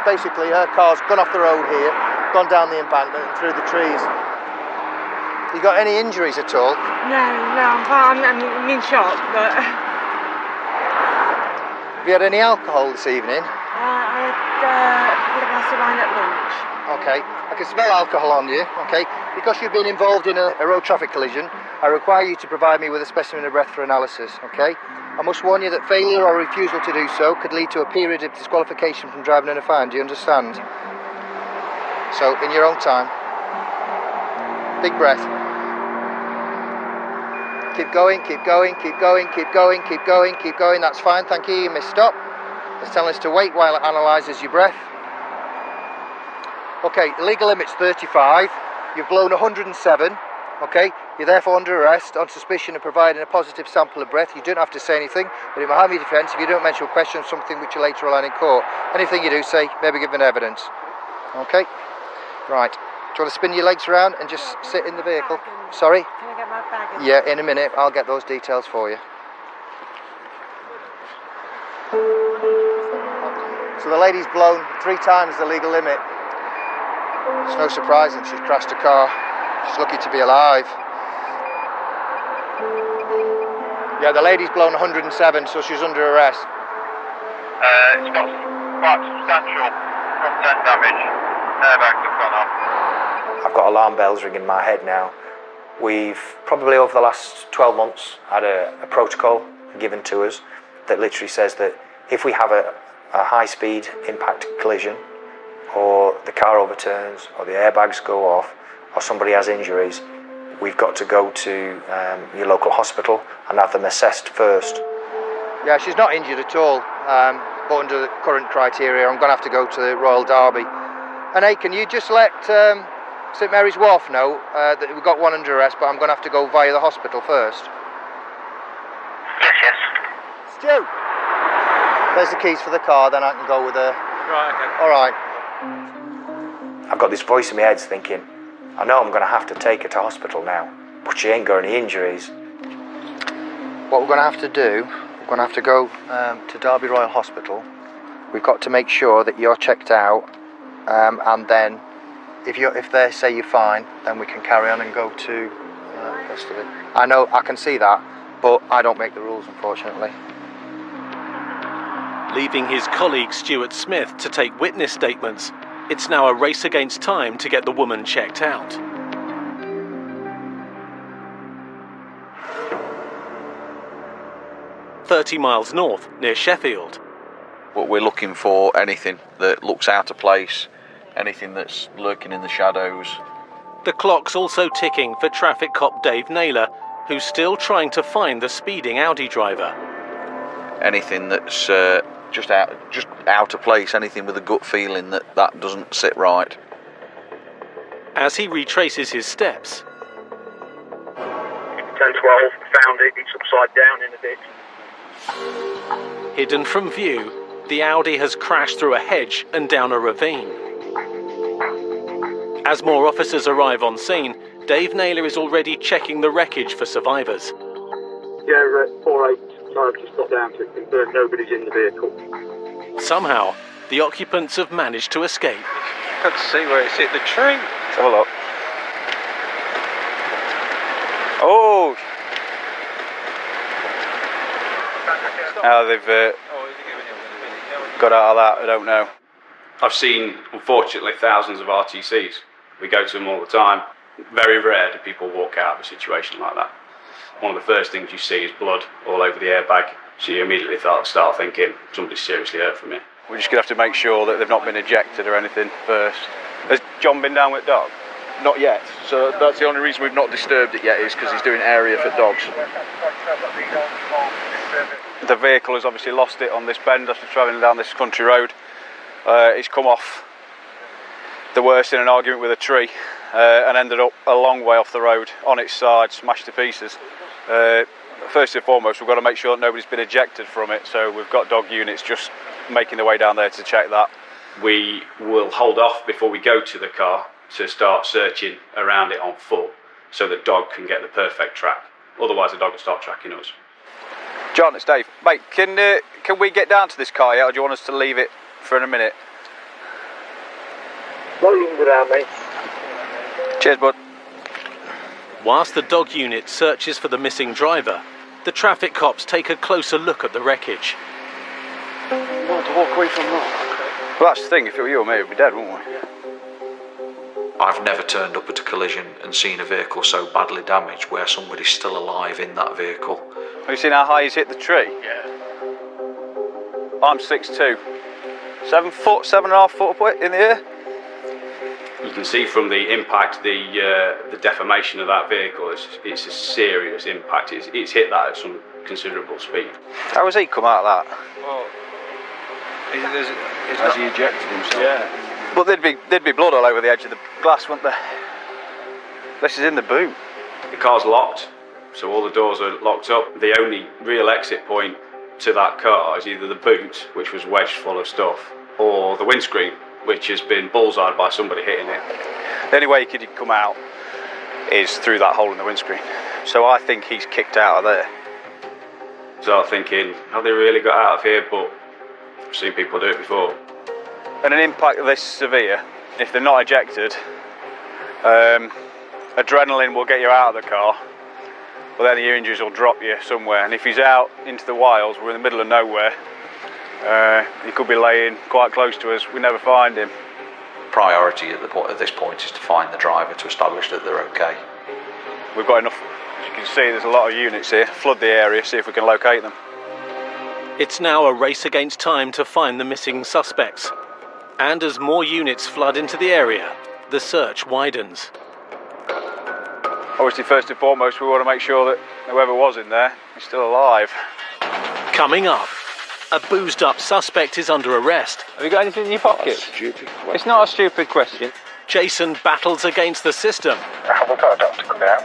Basically, her car's gone off the road here, gone down the embankment and through the trees. You got any injuries at all? No, I'm fine. I'm in shock, but... Have you had any alcohol this evening? I had a glass of wine at lunch. Okay, I can smell alcohol on you, okay? Because you've been involved in a road traffic collision, I require you to provide me with a specimen of breath for analysis, okay? I must warn you that failure or refusal to do so could lead to a period of disqualification from driving in a fine, do you understand? So, in your own time, big breath. Keep going, keep going, keep going, keep going, keep going, keep going. That's fine, thank you. You missed stop. It's telling us to wait while it analyses your breath. Okay, legal limit's 35. You've blown 107. Okay, you're therefore under arrest on suspicion of providing a positive sample of breath. You don't have to say anything, but it will harm your defence if you don't mention or question something which you later rely in court. Anything you do say may be given evidence. Okay, right. Do you want to spin your legs around and just sit in the vehicle? Sorry? Can I get my bag? Yeah, in a minute. I'll get those details for you. So the lady's blown 3 times the legal limit. It's no surprise that she's crashed a car. She's lucky to be alive. Yeah, the lady's blown 107, so she's under arrest. It's got quite substantial front end damage. Airbags have gone off. I've got alarm bells ringing in my head now. We've probably over the last 12 months had a protocol given to us that literally says that if we have a high-speed impact collision, or the car overturns, or the airbags go off, or somebody has injuries, we've got to go to your local hospital and have them assessed first. Yeah, she's not injured at all, but under the current criteria, I'm going to have to go to the Royal Derby. And hey, can you just let St Mary's Wharf know that we've got one under arrest, but I'm going to have to go via the hospital first? Yes. Stu! There's the keys for the car, then I can go with her. Right, okay. All right. I've got this voice in my head thinking, I know I'm going to have to take her to hospital now, but she ain't got any injuries. What we're going to have to do, we're going to have to go to Derby Royal Hospital. We've got to make sure that you're checked out, and then if they say you're fine, then we can carry on and go to custody. I know, I can see that, but I don't make the rules, unfortunately. Leaving his colleague Stuart Smith to take witness statements, it's now a race against time to get the woman checked out. "30 miles north, near Sheffield. But we're looking for anything that looks out of place, anything that's lurking in the shadows. The clock's also ticking for traffic cop Dave Naylor, who's still trying to find the speeding Audi driver. Anything that's just out of place, anything with a gut feeling that doesn't sit right. As he retraces his steps, 10-12, found it, it's upside down in a ditch. hidden from view, the Audi has crashed through a hedge and down a ravine. As more officers arrive on scene, Dave Naylor is already checking the wreckage for survivors. Yeah, 4-8, sorry, I've just got down to confirm nobody's in the vehicle. Somehow, the occupants have managed to escape. Can't see where it's hit the tree. Let's have a look. Oh! How they've got out of that, I don't know. I've seen, unfortunately, thousands of RTCs. We go to them all the time. Very rare do people walk out of a situation like that. One of the first things you see is blood all over the airbag, so you immediately start thinking, somebody's seriously hurt from it. We're just going to have to make sure that they've not been ejected or anything first. Has John been down with dog? Not yet. So that's the only reason we've not disturbed it yet, is because he's doing area for dogs. The vehicle has obviously lost it on this bend after travelling down this country road. It's come off the worst in an argument with a tree and ended up a long way off the road on its side, smashed to pieces. First and foremost, we've got to make sure that nobody's been ejected from it, so we've got dog units just making their way down there to check that. We will hold off before we go to the car to start searching around it on foot so the dog can get the perfect track. Otherwise the dog will start tracking us. John, it's Dave. Mate, can we get down to this car yet, or do you want us to leave it for a minute? Well, you can go down, mate. Cheers, bud. Whilst the dog unit searches for the missing driver, the traffic cops take a closer look at the wreckage. We want to walk away from that. Well, that's the thing. If it were you or me, we'd be dead, wouldn't we? I've never turned up at a collision and seen a vehicle so badly damaged where somebody's still alive in that vehicle. Have you seen how high he's hit the tree? Yeah. I'm 6'2". 7 foot, 7.5 foot up in the air. You can see from the impact, the deformation of that vehicle. It's a serious impact. It's hit that at some considerable speed. How has he come out of that? Well, has he ejected himself? Yeah. But there'd be blood all over the edge of the glass, wouldn't there? This is in the boot. The car's locked, so all the doors are locked up. The only real exit point to that car is either the boot, which was wedged full of stuff, or the windscreen, which has been bullseyed by somebody hitting it. The only way he could come out is through that hole in the windscreen. So I think he's kicked out of there. So I'm thinking, have they really got out of here? But I've seen people do it before. And an impact this severe, if they're not ejected, adrenaline will get you out of the car, but then the injuries will drop you somewhere. And if he's out into the wilds, we're in the middle of nowhere, he could be laying quite close to us. We never find him. Priority at this point is to find the driver to establish that they're okay. We've got enough, as you can see, there's a lot of units here. Flood the area, see if we can locate them. It's now a race against time to find the missing suspects. And as more units flood into the area, the search widens. Obviously, first and foremost, we want to make sure that whoever was in there is still alive. Coming up, a boozed up suspect is under arrest. Have you got anything in your pocket? Stupid question. It's not a stupid question. Jason battles against the system. Have we got a doctor come down?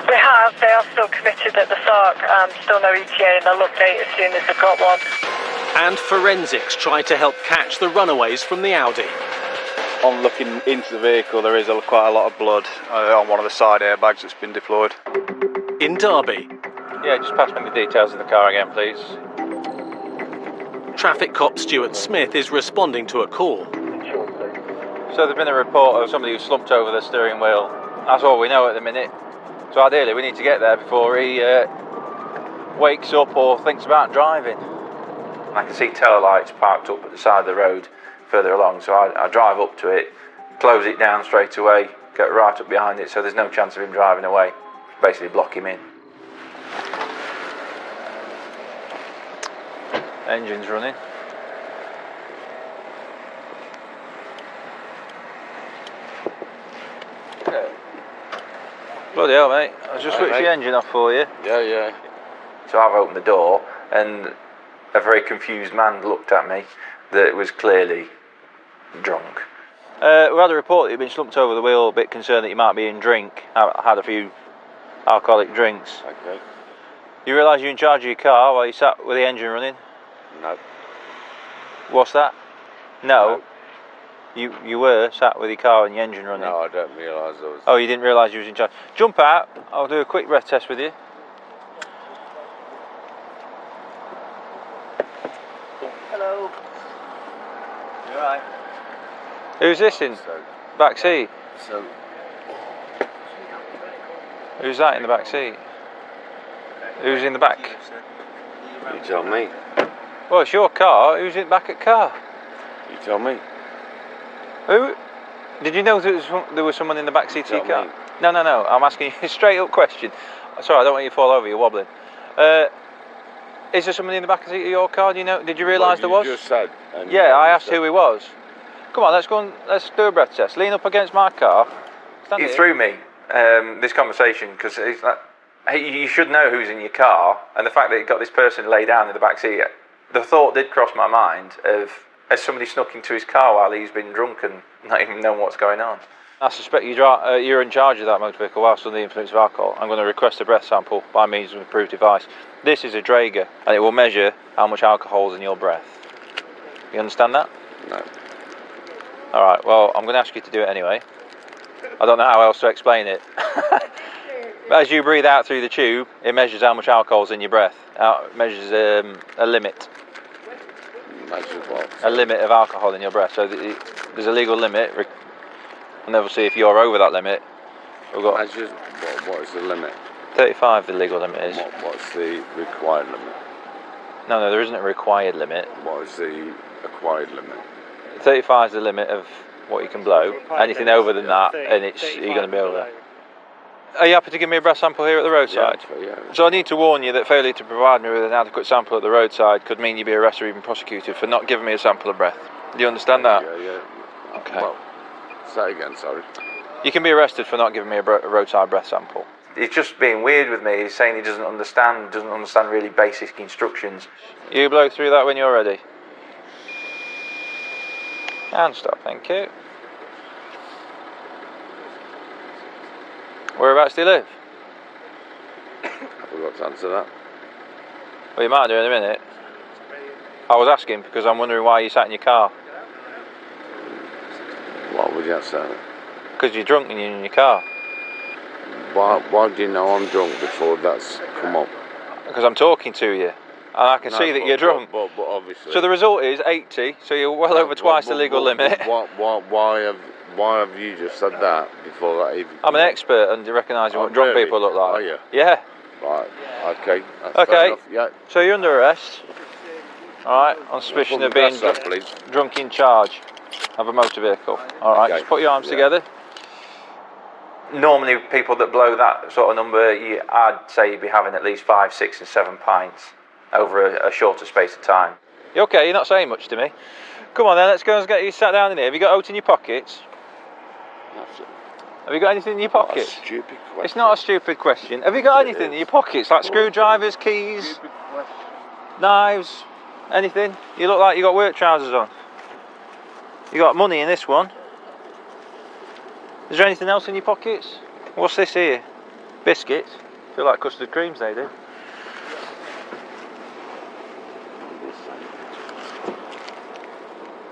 We have. They are still committed at the SARC. Still no ETA, and they'll update as soon as they've got one. And forensics try to help catch the runaways from the Audi. On looking into the vehicle, there is quite a lot of blood on one of the side airbags that's been deployed. In Derby, Yeah, just pass me the details of the car again, please. traffic cop Stuart Smith is responding to a call. So there's been a report of somebody who slumped over the steering wheel. That's all we know at the minute. So ideally we need to get there before he wakes up or thinks about driving. I can see tail lights parked up at the side of the road further along, so I drive up to it, close it down straight away, get right up behind it so there's no chance of him driving away. Basically block him in. Engine's running. Bloody hell, mate. I just switched the engine off for you. Yeah. So I've opened the door and a very confused man looked at me that was clearly drunk. We had a report that you'd been slumped over the wheel, a bit concerned that you might be in drink. I had a few alcoholic drinks. Okay. You realise you're in charge of your car while you sat with the engine running? No. What's that? No. You were sat with your car and your engine running? No, I don't realise I was... Oh, you didn't realise you was in charge. Jump out, I'll do a quick breath test with you. Hello. You alright? Who's this in back seat? So... Who's that in the back seat? Who's in the back? You tell me. Well, it's your car. Who's in the back of the car? You tell me. Who? Did you know there was someone in the back seat of your car? Me. No. I'm asking you a straight up question. Sorry, I don't want you to fall over. You're wobbling. Is there someone in the back seat of your car? Do you know? Did you realise there was? You just said. Yeah, I asked who he was. Come on, let's go and let's do a breath test. Lean up against my car. It threw me, this conversation, because it's like, hey, you should know who's in your car, and the fact that you've got this person lay down in the back seat, the thought did cross my mind of, has somebody snuck into his car while he's been drunk and not even known what's going on? I suspect you're in charge of that motor vehicle whilst under the influence of alcohol. I'm going to request a breath sample by means of an approved device. This is a Draeger, and it will measure how much alcohol is in your breath. You understand that? No. Alright, well, I'm going to ask you to do it anyway. I don't know how else to explain it. But as you breathe out through the tube, it measures how much alcohol is in your breath. It measures a limit. Measures what? A limit of alcohol in your breath. So there's a legal limit, and obviously if you're over that limit, we've got... Measures, what is the limit? 35 the legal limit is. What's the required limit? No, there isn't a required limit. What is the acquired limit? 35 is the limit of what you can blow. Anything over than that, and you're going to be over. Are you happy to give me a breath sample here at the roadside? Yeah. So I need to warn you that failure to provide me with an adequate sample at the roadside could mean you'd be arrested or even prosecuted for not giving me a sample of breath. Do you understand that? Yeah. Okay. Well, say again, sorry. You can be arrested for not giving me a roadside breath sample. He's just being weird with me. He's saying he doesn't understand really basic instructions. You blow through that when you're ready. And stop, thank you. Whereabouts do you live? I forgot to answer that. Well, you might do in a minute. I was asking because I'm wondering why you sat in your car. Why would you have said that? Because you're drunk and you're in your car. Why do you know I'm drunk before that's come up? Because I'm talking to you. And I can see that you're drunk. But obviously... So the result is 80, so you're well over twice the legal limit. Why have you just said that before that even... I'm an expert and recognising what drunk people look like. Are you? Yeah. Right, okay. That's Okay, fair enough. Yeah. so you're under arrest. Alright, on suspicion of being drunk in charge of a motor vehicle. Alright, just put your arms together. Normally people that blow that sort of number, I'd say you'd be having at least 5, 6 and 7 pints over a shorter space of time. You okay? You're not saying much to me. Come on then, let's go and get you sat down in here. Have you got oat in your pockets? Have you got anything in your pockets? That's a stupid question. It's not a stupid question. Have you got anything in your pockets, like screwdrivers, keys, knives, anything? You look like you got work trousers on. You got money in this one. Is there anything else in your pockets? What's this here? Biscuits. Feel like custard creams, they do.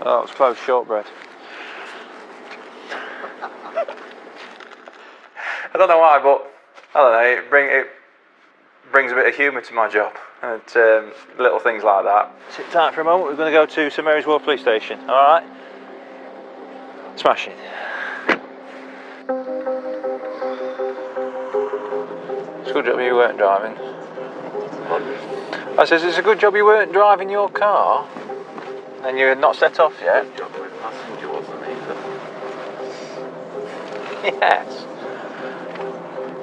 Oh, it's close shortbread. I don't know why, but I don't know. It brings a bit of humour to my job, and little things like that. Sit tight for a moment. We're going to go to St Mary's Wharf Police Station. All right. Smashing. It's a good job you weren't driving. I says it's a good job you weren't driving your car, and you had not set off yet. Passenger wasn't either. Yes.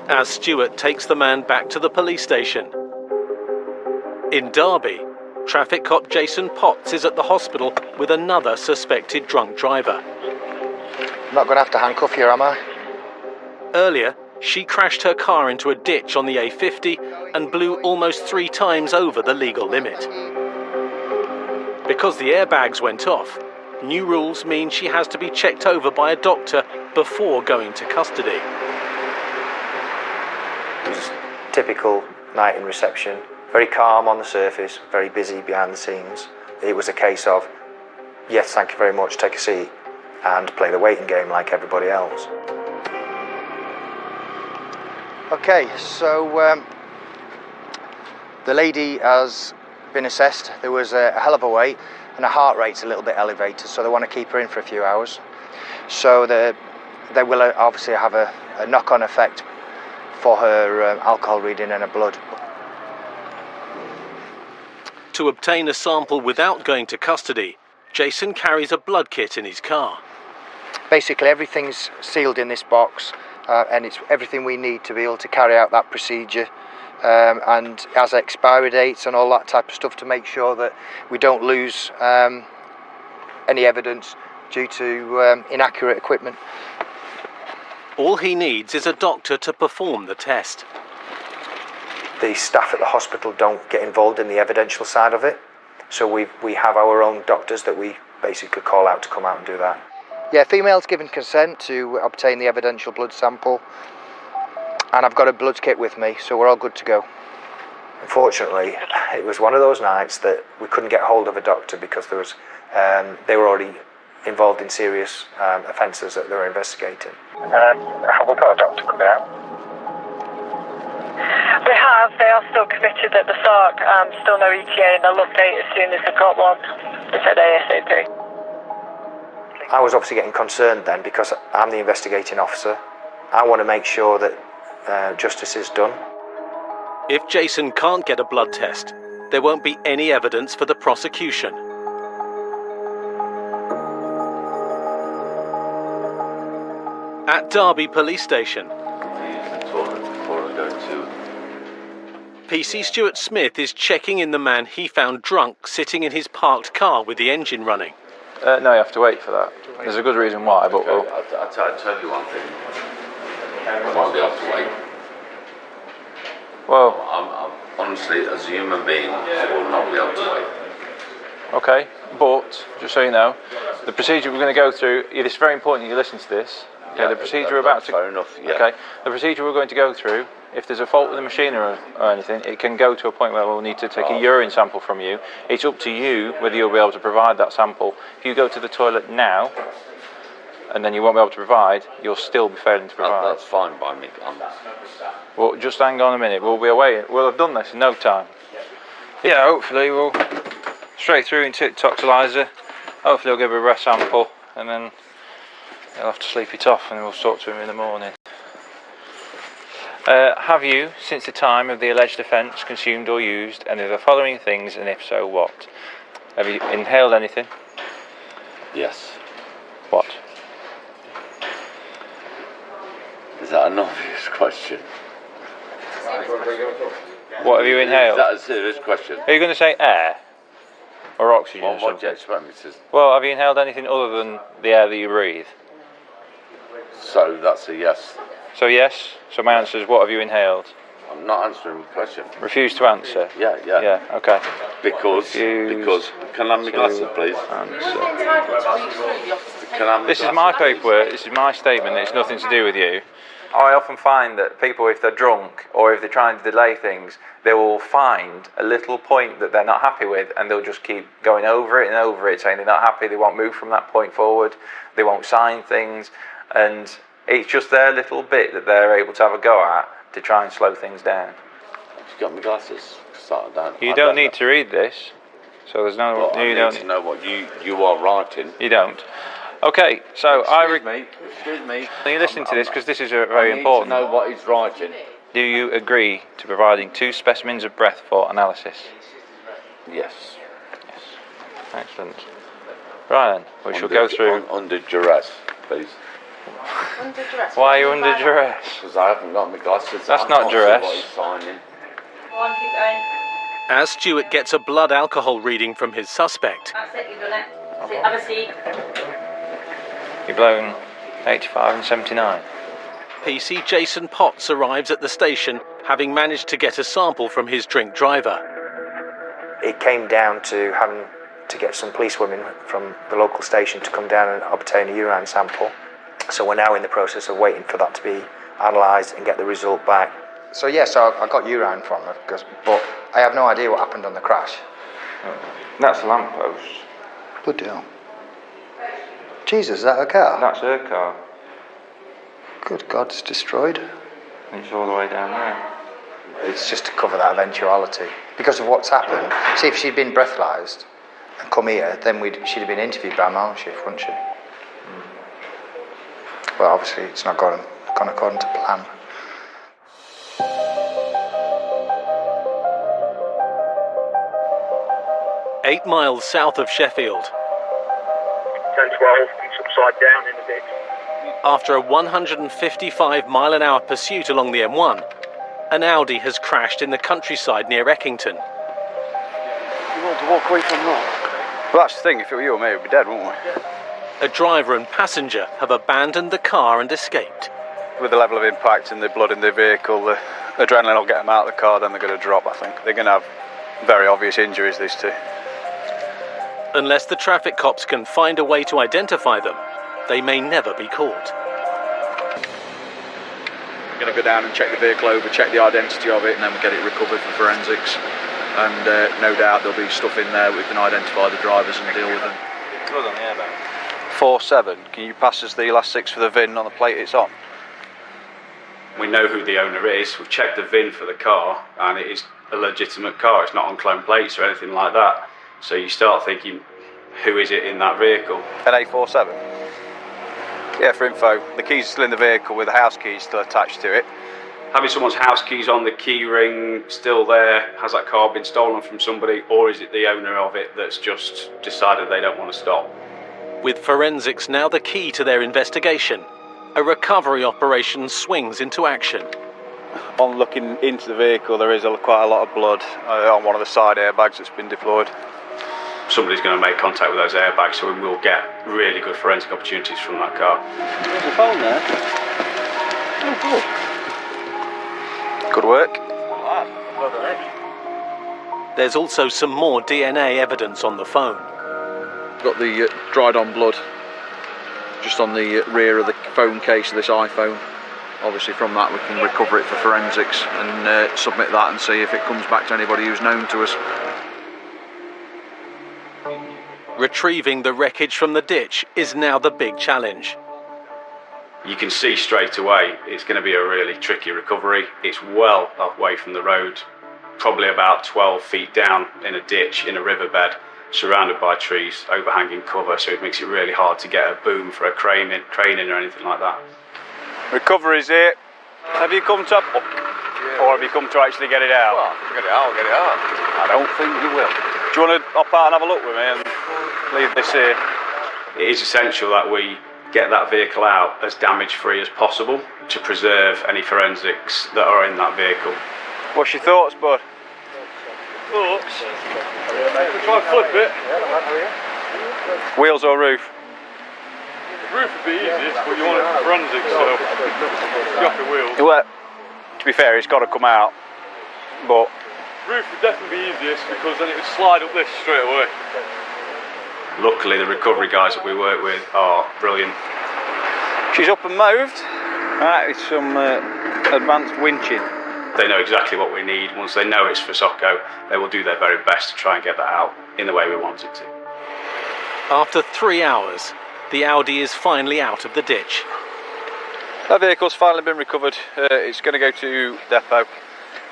As Stuart takes the man back to the police station. In Derby, traffic cop Jason Potts is at the hospital with another suspected drunk driver. I'm not going to have to handcuff you, am I? Earlier, she crashed her car into a ditch on the A50 and blew almost 3 times over the legal limit. Because the airbags went off, new rules mean she has to be checked over by a doctor before going to custody. It was a typical night in reception, very calm on the surface, very busy behind the scenes. It was a case of, yes, thank you very much, take a seat, and play the waiting game like everybody else. Okay, so the lady has been assessed. There was a hell of a wait, and her heart rate's a little bit elevated, so they want to keep her in for a few hours. So they will obviously have a knock-on effect for her alcohol reading and her blood. To obtain a sample without going to custody, Jason carries a blood kit in his car. Basically everything's sealed in this box, and it's everything we need to be able to carry out that procedure, and has expiry dates and all that type of stuff to make sure that we don't lose any evidence due to inaccurate equipment. All he needs is a doctor to perform the test. The staff at the hospital don't get involved in the evidential side of it, so we have our own doctors that we basically call out to come out and do that. Yeah, female's given consent to obtain the evidential blood sample, and I've got a blood kit with me, so we're all good to go. Unfortunately, it was one of those nights that we couldn't get hold of a doctor because they were already involved in serious offences that they were investigating. Have we got a doctor coming out? We have. They are still committed at the SARC. Still no ETA, and they'll update as soon as they've got one. They said ASAP. I was obviously getting concerned then because I'm the investigating officer. I want to make sure that justice is done. If Jason can't get a blood test, there won't be any evidence for the prosecution. At Derby Police Station, PC Stuart Smith is checking in the man he found drunk sitting in his parked car with the engine running. No, you have to wait for that. There's a good reason why, but we'll... I'll tell you one thing. I won't be able to wait. Well... I'm honestly, as a human being, I will not be able to wait. Okay, but, just so you know, the procedure we're going to go through, it is very important you listen to this. Okay, the procedure we're about to... Fair enough, yeah. Okay, the procedure we're going to go through, if there's a fault with the machine or anything, it can go to a point where we'll need to take a urine sample from you. It's up to you whether you'll be able to provide that sample. If you go to the toilet now, and then you won't be able to provide, you'll still be failing to provide. That's fine by me. Well, just hang on a minute. We'll be away. We'll have done this in no time. Yeah, hopefully we'll straight through into toxalyzer. Hopefully he'll give a breath sample, and then he'll have to sleep it off, and we'll talk to him in the morning. Have you, since the time of the alleged offence, consumed or used any of the following things, and if so, what? Have you inhaled anything? Yes. What? Is that an obvious question? What have you inhaled? Is that a serious question? Are you going to say air? Or oxygen or What do you something? expect me to... Well, have you inhaled anything other than the air that you breathe? So that's a yes. So yes. So my answer is, what have you inhaled? I'm not answering the question. Refuse to answer? Yeah. Yeah, okay. Because, can I have my glasses, please? This is my paperwork, this is my statement, it's nothing to do with you. I often find that people, if they're drunk or if they're trying to delay things, they will find a little point that they're not happy with, and they'll just keep going over it and over it, saying they're not happy, they won't move from that point forward, they won't sign things, and it's just their little bit that they're able to have a go at to try and slow things down. You got my glasses? You don't need to read this, so there's no... Well, I need to know what you are writing. You don't. Okay, so Excuse me. Are you listening to this, because this is very important. I need to know what he's writing. Do you agree to providing 2 specimens of breath for analysis? Yes. Excellent. Right then, we shall go through... Under duress, please. Under duress? Why are you under duress? Because I haven't got my glasses. That's not duress. What he's signing. Go on, keep going. As Stuart gets a blood alcohol reading from his suspect, That's it, you've done it. Have a seat. You've blown 85 and 79. PC Jason Potts arrives at the station, having managed to get a sample from his drink driver. It came down to having to get some policewomen from the local station to come down and obtain a urine sample. So we're now in the process of waiting for that to be analysed and get the result back. So yes, I got urine from her, but I have no idea what happened on the crash. That's a lamppost. Bloody hell. Jesus, is that her car? That's her car. Good God, it's destroyed. And it's all the way down there. It's just to cover that eventuality. Because of what's happened, see, if she'd been breathalyzed and come here, then she'd have been interviewed by Marlon Shift, wouldn't she? Well, obviously it's not gone according to plan. Eight miles south of Sheffield. 10-12, it's upside down in the ditch. After a 155-mile-an-hour pursuit along the M1, an Audi has crashed in the countryside near Eckington. You want to walk away from that? Well, that's the thing. If it were you or me, we'd be dead, wouldn't we? A driver and passenger have abandoned the car and escaped. with the level of impact and the blood in the vehicle, the adrenaline will get them out of the car, then they're going to drop, I think. They're going to have very obvious injuries, these two. Unless the traffic cops can find a way to identify them, they may never be caught. We're going to go down and check the vehicle over, check the identity of it, and then we'll get it recovered for forensics. And no doubt there'll be stuff in there we can identify the drivers and deal with them. Good on the airbag. 47, can you pass us the last 6 for the VIN on the plate it's on? We know who the owner is, we've checked the VIN for the car, and it is a legitimate car, it's not on clone plates or anything like that. So you start thinking, who is it in that vehicle? An A47? Yeah, for info, the keys are still in the vehicle with the house keys still attached to it. Having someone's house keys on, the key ring still there, has that car been stolen from somebody, or is it the owner of it that's just decided they don't want to stop? With forensics now the key to their investigation, a recovery operation swings into action. On looking into the vehicle, there is quite a lot of blood on one of the side airbags that's been deployed. Somebody's going to make contact with those airbags, so we will get really good forensic opportunities from that car. There's a phone there. Oh, good work. There's also some more DNA evidence on the phone. Got the dried on blood just on the rear of the phone case of this iPhone. Obviously from that we can recover it for forensics and submit that and see if it comes back to anybody who's known to us. Retrieving the wreckage from the ditch is now the big challenge. You can see straight away it's going to be a really tricky recovery. It's well away from the road, probably about 12 feet down in a ditch in a riverbed, surrounded by trees, overhanging cover, so it makes it really hard to get a boom for a crane in or anything like that. Recovery's here. Have you come to or have you come to actually get it out? Well, if you get it out, I'll get it out. I don't think you will. Do you want to hop out and have a look with me and leave this here? It is essential that we get that vehicle out as damage-free as possible to preserve any forensics that are in that vehicle. What's your thoughts, bud? Thoughts? Try and flip it. Wheels or roof? Roof would be easiest, but you want it for forensics, so you have the wheels. Well, to be fair, it's got to come out, but roof would definitely be easiest because then it would slide up this straight away. Luckily, the recovery guys that we work with are brilliant. She's up and moved. That is some advanced winching. They know exactly what we need. Once they know it's for Socco, they will do their very best to try and get that out in the way we want it to. After 3 hours, the Audi is finally out of the ditch. That vehicle's finally been recovered. It's going to go to depot.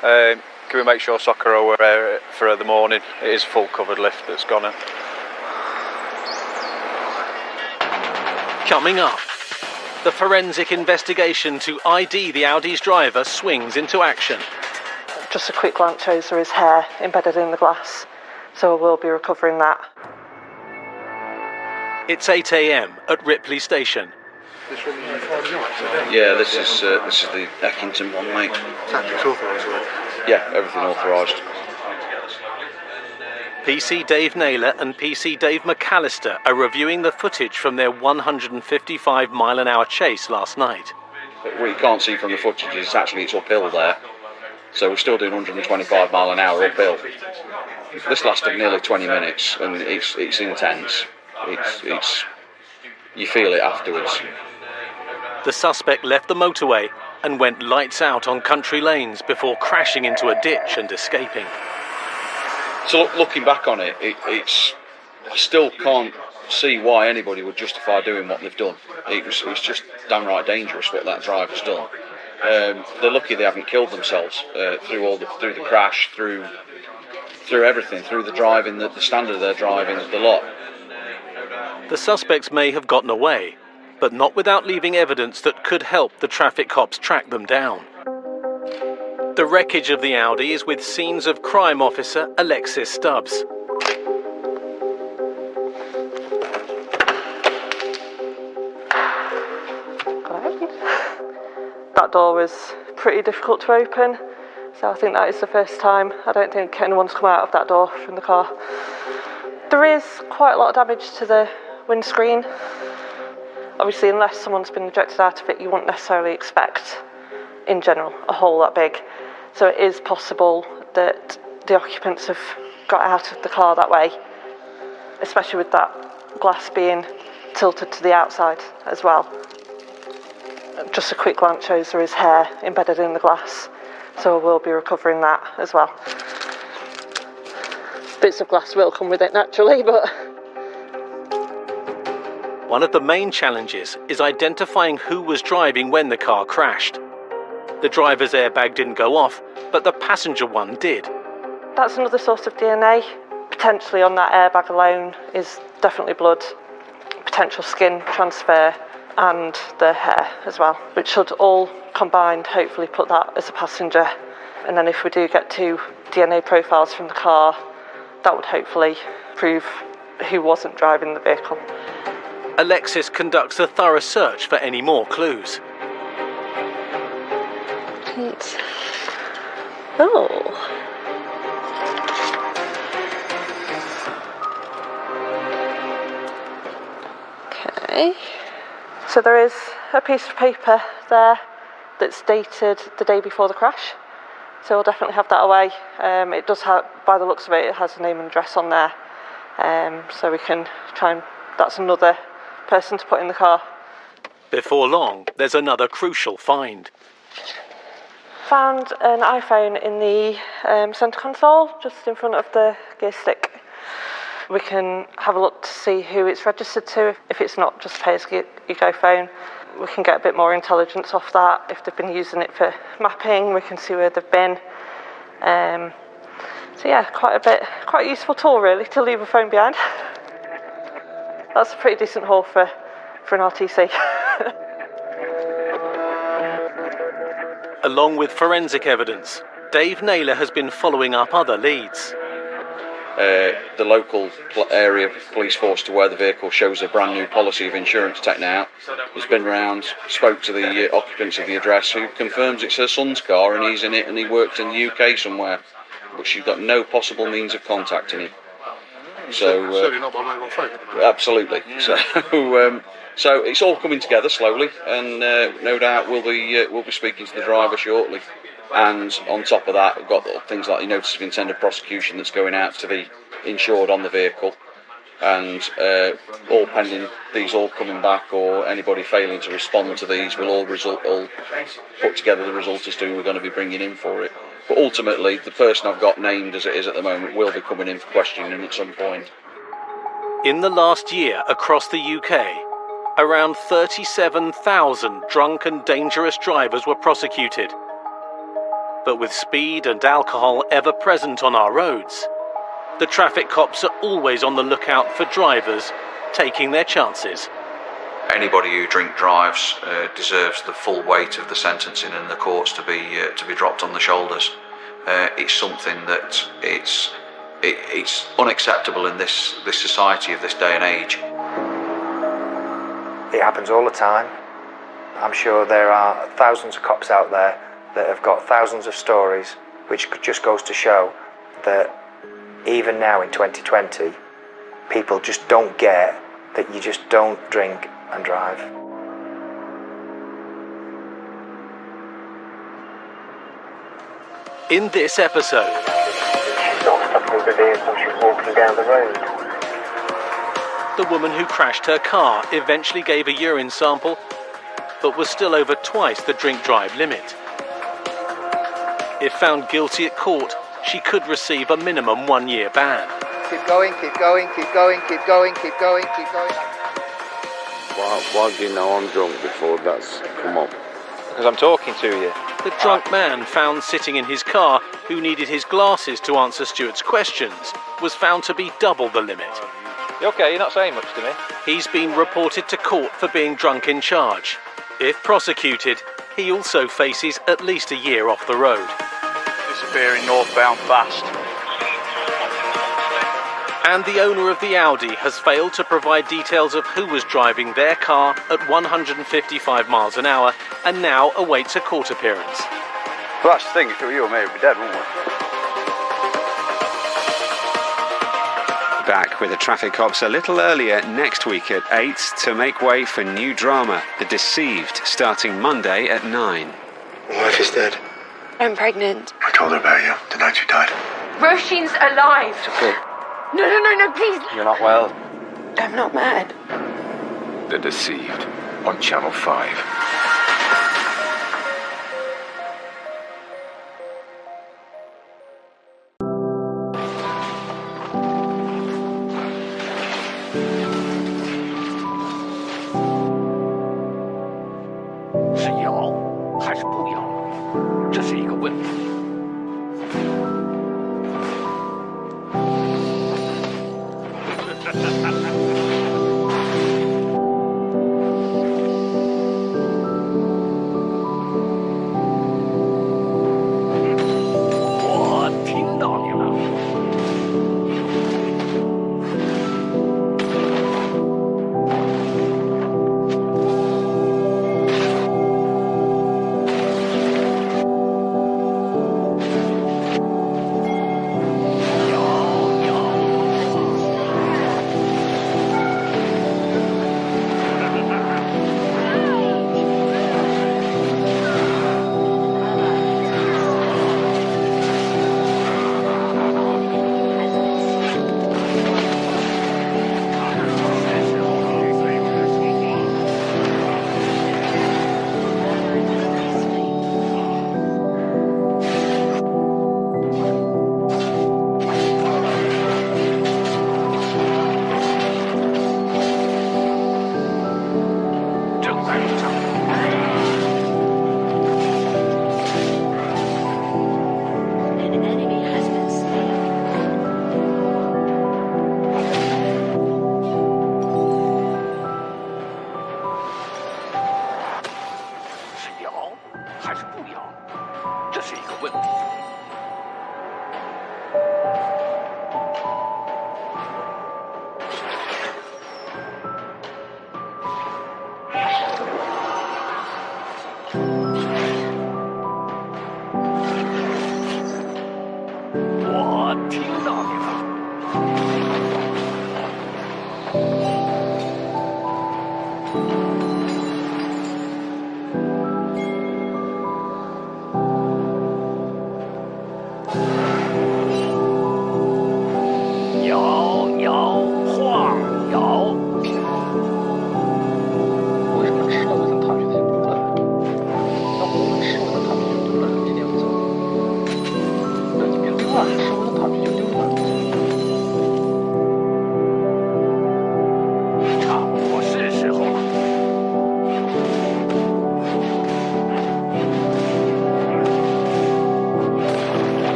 Can we make sure Soccer are aware for the morning? It is a full covered lift that's gone in. Coming up, the forensic investigation to ID the Audi's driver swings into action. Just a quick glance shows there is hair embedded in the glass, so we'll be recovering that. It's 8 a.m. at Ripley Station. Yeah, this is the Eckington one, mate. Tactics authorised, right? Yeah, everything authorised. PC Dave Naylor and PC Dave McAllister are reviewing the footage from their 155-mile-an-hour chase last night. What you can't see from the footage is it's uphill there. So we're still doing 125 mile an hour uphill. This lasted nearly 20 minutes and it's intense. It's you feel it afterwards. The suspect left the motorway and went lights out on country lanes before crashing into a ditch and escaping. So looking back on it, I still can't see why anybody would justify doing what they've done. It was just downright dangerous what that driver's done. They're lucky they haven't killed themselves through the crash, through everything, through the driving, the standard of their driving, the lot. The suspects may have gotten away, but not without leaving evidence that could help the traffic cops track them down. The wreckage of the Audi is with scenes of crime officer Alexis Stubbs. That door was pretty difficult to open, so I think that is the first time. I don't think anyone's come out of that door from the car. There is quite a lot of damage to the windscreen. Obviously, unless someone's been ejected out of it, you wouldn't necessarily expect, in general, a hole that big. So it is possible that the occupants have got out of the car that way, especially with that glass being tilted to the outside as well. Just a quick glance shows there is hair embedded in the glass, so we'll be recovering that as well. Bits of glass will come with it naturally, but... One of the main challenges is identifying who was driving when the car crashed. The driver's airbag didn't go off, but the passenger one did. That's another source of DNA. Potentially on that airbag alone is definitely blood, potential skin transfer, and the hair as well, which should all combined hopefully put that as a passenger. And then if we do get 2 DNA profiles from the car, that would hopefully prove who wasn't driving the vehicle. Alexis conducts a thorough search for any more clues. Oh. Okay. So there is a piece of paper there that's dated the day before the crash. So we'll definitely have that away. It does have, by the looks of it, it has a name and address on there. So we can try and, that's another person to put in the car. Before long, there's another crucial find. Found an iPhone in the centre console, just in front of the gear stick. We can have a look to see who it's registered to. If it's not just pay-as-you-go phone, we can get a bit more intelligence off that. If they've been using it for mapping, we can see where they've been. So yeah, quite a useful tool really to leave a phone behind. That's a pretty decent haul for an RTC. Along with forensic evidence, Dave Naylor has been following up other leads. The local area police force to where the vehicle shows a brand new policy of insurance taken out has been round, spoke to the occupants of the address, who confirms it's her son's car and he's in it and he works in the UK somewhere, but she's got no possible means of contacting him. So certainly not by mobile phone. Absolutely. So it's all coming together slowly, and no doubt we'll be speaking to the driver shortly. And on top of that, we've got things like the notice of intended prosecution that's going out to the insured on the vehicle, and all pending these all coming back, or anybody failing to respond to these, we'll all put together the result as to who we're going to be bringing in for it. But ultimately, the person I've got named as it is at the moment will be coming in for questioning at some point. In the last year across the UK, around 37,000 drunk and dangerous drivers were prosecuted. But with speed and alcohol ever present on our roads, the traffic cops are always on the lookout for drivers taking their chances. Anybody who drink drives deserves the full weight of the sentencing in the courts to be dropped on the shoulders. It's something that it's unacceptable in this society of this day and age. It happens all the time. I'm sure there are thousands of cops out there that have got thousands of stories, which just goes to show that even now in 2020, people just don't get that you just don't drink and drive. In this episode, she's not stopping the vehicle, she's walking down the road. The woman who crashed her car eventually gave a urine sample, but was still over twice the drink-drive limit. If found guilty at court, she could receive a minimum 1-year ban. Keep going, keep going, keep going, keep going, keep going, keep going. Why do you know I'm drunk before that's come up? Because I'm talking to you. The drunk man found sitting in his car, who needed his glasses to answer Stuart's questions, was found to be double the limit. You okay? You're not saying much to me. He's been reported to court for being drunk in charge. If prosecuted, he also faces at least a year off the road. Disappearing northbound fast. And the owner of the Audi has failed to provide details of who was driving their car at 155 miles an hour and now awaits a court appearance. Well, that's the thing, if it were you or me, we'd be dead, wouldn't we? back with the Trafic Cops a little earlier next week at 8 to make way for new drama, The Deceived, starting Monday at 9. My wife is dead. I'm pregnant. I told her about you the night she died. Roshin's alive. It's okay. No, please. You're not well. I'm not mad. The Deceived on Channel 5.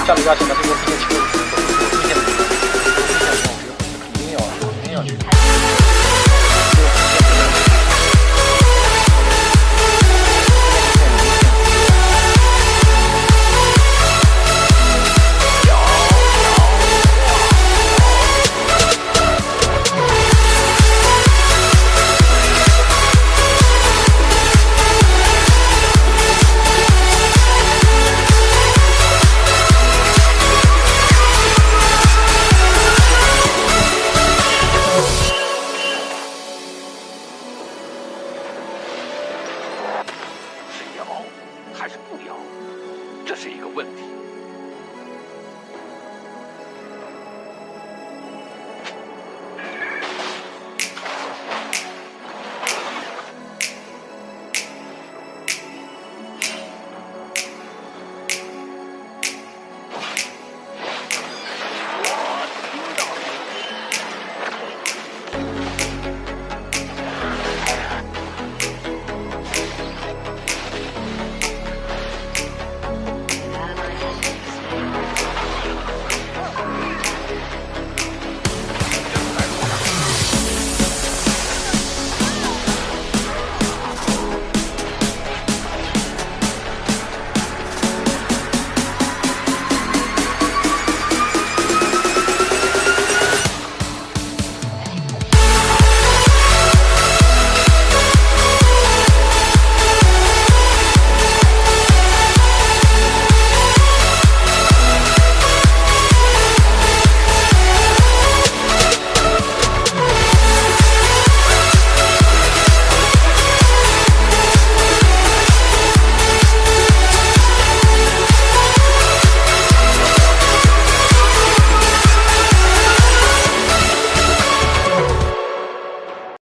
下礼拜什么这个这个球，明显肯定要去。不要，这是一个问题。